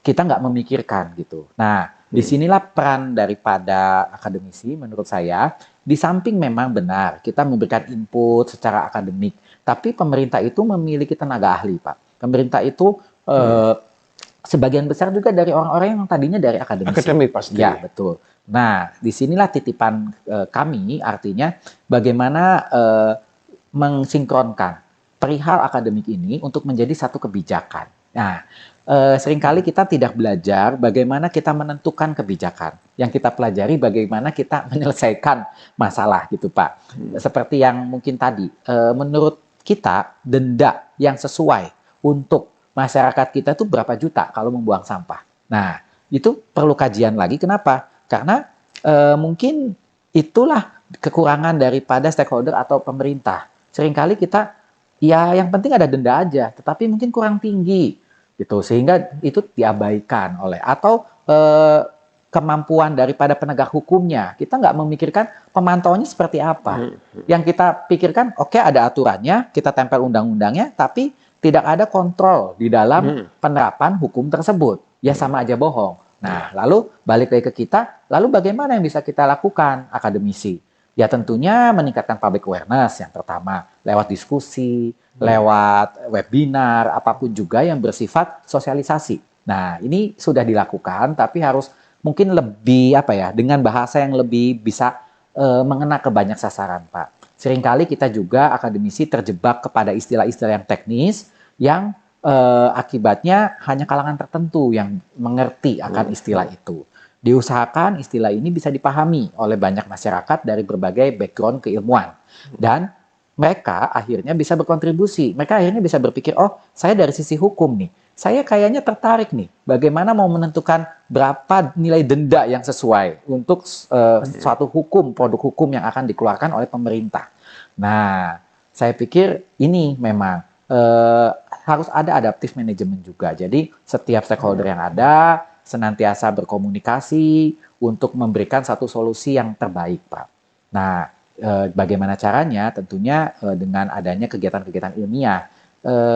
kita nggak memikirkan gitu. Nah, disinilah peran daripada akademisi menurut saya. Di samping memang benar kita memberikan input secara akademik, tapi pemerintah itu memiliki tenaga ahli Pak. Pemerintah itu sebagian besar juga dari orang-orang yang tadinya dari akademisi. Akademik pasti. Ya, betul. Nah, disinilah titipan kami, artinya bagaimana mensinkronkan perihal akademik ini untuk menjadi satu kebijakan. Nah, seringkali kita tidak belajar bagaimana kita menentukan kebijakan. Yang kita pelajari bagaimana kita menyelesaikan masalah gitu Pak. Seperti yang mungkin tadi, menurut kita denda yang sesuai untuk masyarakat kita itu berapa juta kalau membuang sampah. Nah, itu perlu kajian lagi. Kenapa? Karena mungkin itulah kekurangan daripada stakeholder atau pemerintah. Seringkali kita, ya yang penting ada denda aja, tetapi mungkin kurang tinggi, gitu. Sehingga itu diabaikan oleh, atau kemampuan daripada penegak hukumnya. Kita nggak memikirkan pemantauannya seperti apa. Yang kita pikirkan, oke, ada aturannya, kita tempel undang-undangnya, tapi tidak ada kontrol di dalam penerapan hukum tersebut. Ya sama aja bohong. Nah, lalu balik lagi ke kita, lalu bagaimana yang bisa kita lakukan akademisi? Ya tentunya meningkatkan public awareness yang pertama, lewat diskusi, lewat webinar, apapun juga yang bersifat sosialisasi. Nah, ini sudah dilakukan, tapi harus mungkin lebih, dengan bahasa yang lebih bisa mengena ke banyak sasaran, Pak. Seringkali kita juga akademisi terjebak kepada istilah-istilah yang teknis, yang akibatnya hanya kalangan tertentu yang mengerti akan istilah itu. Diusahakan istilah ini bisa dipahami oleh banyak masyarakat dari berbagai background keilmuan. Dan mereka akhirnya bisa berkontribusi. Mereka akhirnya bisa berpikir, saya dari sisi hukum nih, saya kayaknya tertarik nih, bagaimana mau menentukan berapa nilai denda yang sesuai untuk suatu hukum, produk hukum yang akan dikeluarkan oleh pemerintah. Nah, saya pikir ini memang harus ada adaptive management juga. Jadi setiap stakeholder yang ada senantiasa berkomunikasi untuk memberikan satu solusi yang terbaik, Pak. Nah, bagaimana caranya? Tentunya dengan adanya kegiatan-kegiatan ilmiah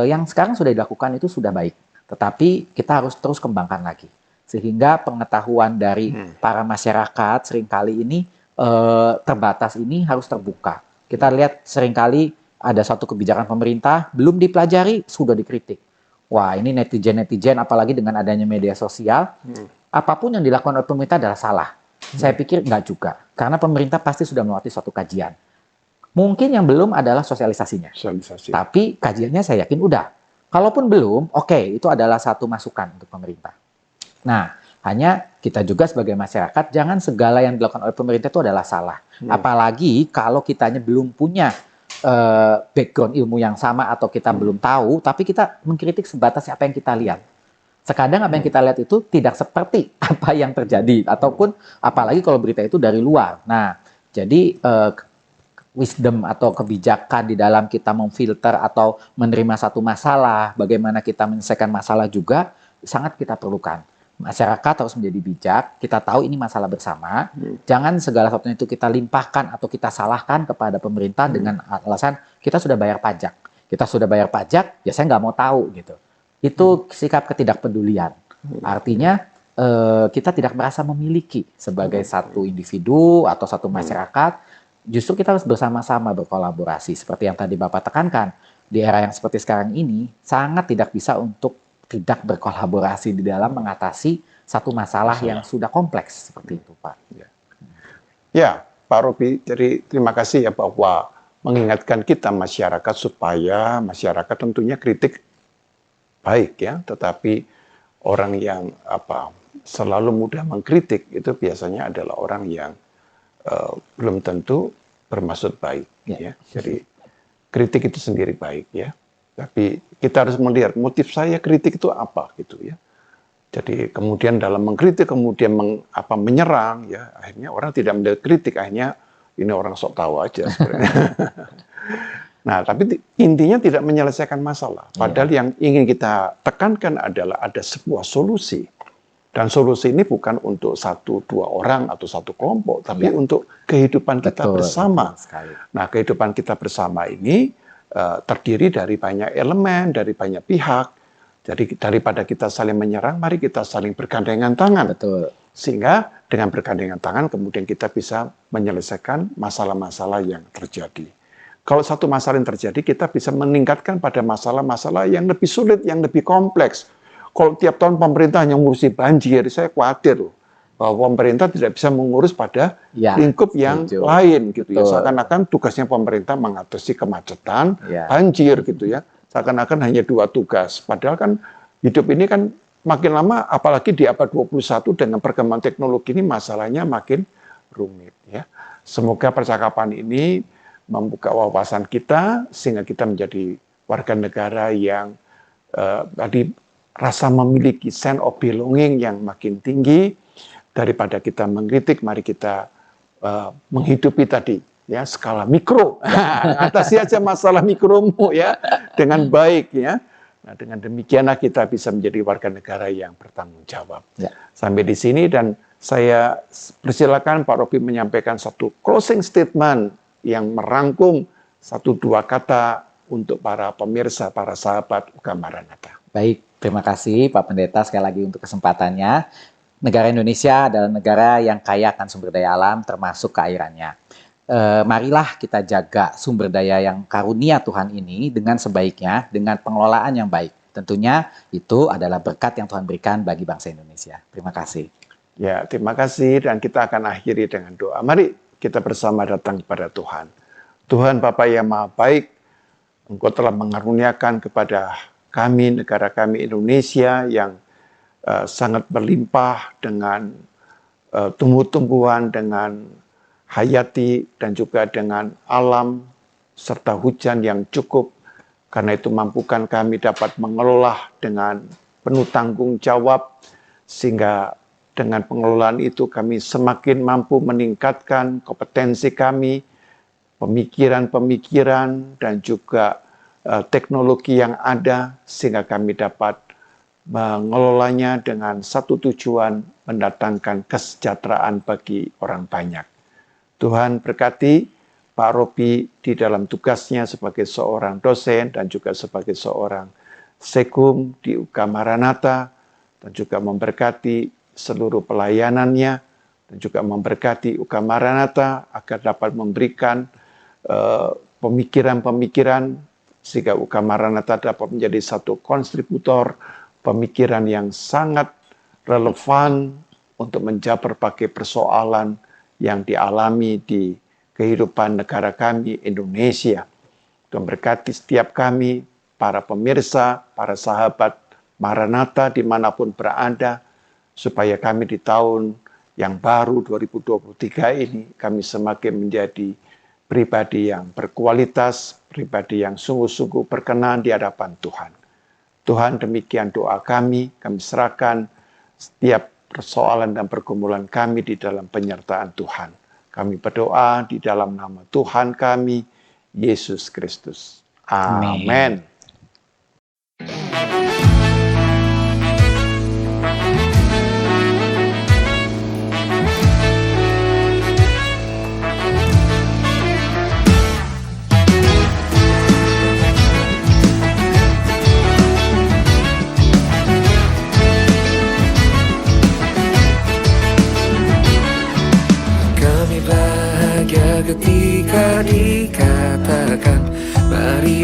yang sekarang sudah dilakukan itu sudah baik. Tetapi kita harus terus kembangkan lagi. Sehingga pengetahuan dari para masyarakat seringkali ini terbatas ini harus terbuka. Kita lihat seringkali ada satu kebijakan pemerintah, belum dipelajari, sudah dikritik. Wah, ini netizen-netizen, apalagi dengan adanya media sosial, apapun yang dilakukan oleh pemerintah adalah salah. Saya pikir enggak juga, karena pemerintah pasti sudah melewati suatu kajian. Mungkin yang belum adalah sosialisasinya. Tapi kajiannya saya yakin udah. Kalaupun belum, oke, itu adalah satu masukan untuk pemerintah. Nah, hanya kita juga sebagai masyarakat, jangan segala yang dilakukan oleh pemerintah itu adalah salah. Apalagi kalau kitanya belum punya background ilmu yang sama atau kita belum tahu, tapi kita mengkritik sebatas apa yang kita lihat. Sekadang apa yang kita lihat itu tidak seperti apa yang terjadi, ataupun apalagi kalau berita itu dari luar. Nah, jadi wisdom atau kebijakan di dalam kita memfilter atau menerima satu masalah, bagaimana kita menyelesaikan masalah juga sangat kita perlukan. Masyarakat harus menjadi bijak, kita tahu ini masalah bersama, jangan segala sesuatunya itu kita limpahkan atau kita salahkan kepada pemerintah dengan alasan kita sudah bayar pajak. Kita sudah bayar pajak, ya saya nggak mau tahu gitu. Itu sikap ketidakpedulian. Artinya kita tidak merasa memiliki sebagai satu individu atau satu masyarakat. Justru kita harus bersama-sama berkolaborasi. Seperti yang tadi Bapak tekankan, di era yang seperti sekarang ini sangat tidak bisa untuk tidak berkolaborasi di dalam mengatasi satu masalah yang sudah kompleks seperti itu, Pak. Ya, Pak Robi, jadi terima kasih ya bahwa mengingatkan kita masyarakat supaya masyarakat tentunya kritik baik ya, tetapi orang yang selalu mudah mengkritik itu biasanya adalah orang yang belum tentu bermaksud baik ya. Jadi kritik itu sendiri baik ya. Tapi kita harus melihat motif saya kritik itu apa gitu ya. Jadi kemudian dalam mengkritik kemudian menyerang ya, akhirnya orang tidak mendapat kritik, akhirnya ini orang sok tahu aja sebenarnya. Nah, tapi intinya tidak menyelesaikan masalah. Padahal yang ingin kita tekankan adalah ada sebuah solusi. Dan solusi ini bukan untuk satu, dua orang atau satu kelompok, tapi untuk kehidupan kita bersama. Nah, kehidupan kita bersama ini terdiri dari banyak elemen, dari banyak pihak. Jadi daripada kita saling menyerang, mari kita saling bergandengan tangan. Betul. Sehingga dengan bergandengan tangan kemudian kita bisa menyelesaikan masalah-masalah yang terjadi. Kalau satu masalah yang terjadi, kita bisa meningkatkan pada masalah-masalah yang lebih sulit, yang lebih kompleks. Kalau tiap tahun pemerintah hanya mengurusi banjir, saya khawatir loh, bahwa pemerintah tidak bisa mengurus pada lingkup yang lain gitu ya. Seakan-akan tugasnya pemerintah mengatasi kemacetan, banjir gitu ya. Seakan-akan hanya dua tugas. Padahal kan hidup ini kan makin lama, apalagi di abad 21 dengan perkembangan teknologi ini masalahnya makin rumit ya. Semoga percakapan ini membuka wawasan kita sehingga kita menjadi warga negara yang tadi rasa memiliki sense of belonging yang makin tinggi. Daripada kita mengkritik, mari kita menghidupi tadi ya skala mikro. Atasi aja masalah mikromu ya dengan baik ya. Nah, dengan demikianlah kita bisa menjadi warga negara yang bertanggung jawab. Ya. Sampai di sini dan saya persilakan Pak Robi menyampaikan satu closing statement yang merangkum satu dua kata untuk para pemirsa, para sahabat UKM Maranatha. Baik, terima kasih Pak Pendeta sekali lagi untuk kesempatannya. Negara Indonesia adalah negara yang kaya akan sumber daya alam termasuk keairannya. Marilah kita jaga sumber daya yang karunia Tuhan ini dengan sebaiknya, dengan pengelolaan yang baik. Tentunya itu adalah berkat yang Tuhan berikan bagi bangsa Indonesia. Terima kasih. Ya, terima kasih dan kita akan akhiri dengan doa. Mari kita bersama datang kepada Tuhan. Tuhan Bapa yang Maha Baik, Engkau telah mengaruniakan kepada kami, negara kami Indonesia yang sangat berlimpah dengan tumbuh-tumbuhan, dengan hayati dan juga dengan alam serta hujan yang cukup. Karena itu mampukan kami dapat mengelola dengan penuh tanggung jawab sehingga dengan pengelolaan itu kami semakin mampu meningkatkan kompetensi kami, pemikiran-pemikiran dan juga teknologi yang ada sehingga kami dapat mengelolanya dengan satu tujuan mendatangkan kesejahteraan bagi orang banyak. Tuhan berkati Pak Robi di dalam tugasnya sebagai seorang dosen dan juga sebagai seorang sekum di UKM Maranatha dan juga memberkati seluruh pelayanannya dan juga memberkati UKM Maranatha agar dapat memberikan pemikiran-pemikiran sehingga UKM Maranatha dapat menjadi satu kontributor pemikiran yang sangat relevan untuk menjawab berbagai persoalan yang dialami di kehidupan negara kami, Indonesia. Tuhan berkati setiap kami, para pemirsa, para sahabat Maranatha dimanapun berada, supaya kami di tahun yang baru 2023 ini, kami semakin menjadi pribadi yang berkualitas, pribadi yang sungguh-sungguh berkenan di hadapan Tuhan. Tuhan, demikian doa kami serahkan setiap persoalan dan pergumulan kami di dalam penyertaan Tuhan. Kami berdoa di dalam nama Tuhan kami, Yesus Kristus. Amin. Ketika dikatakan mari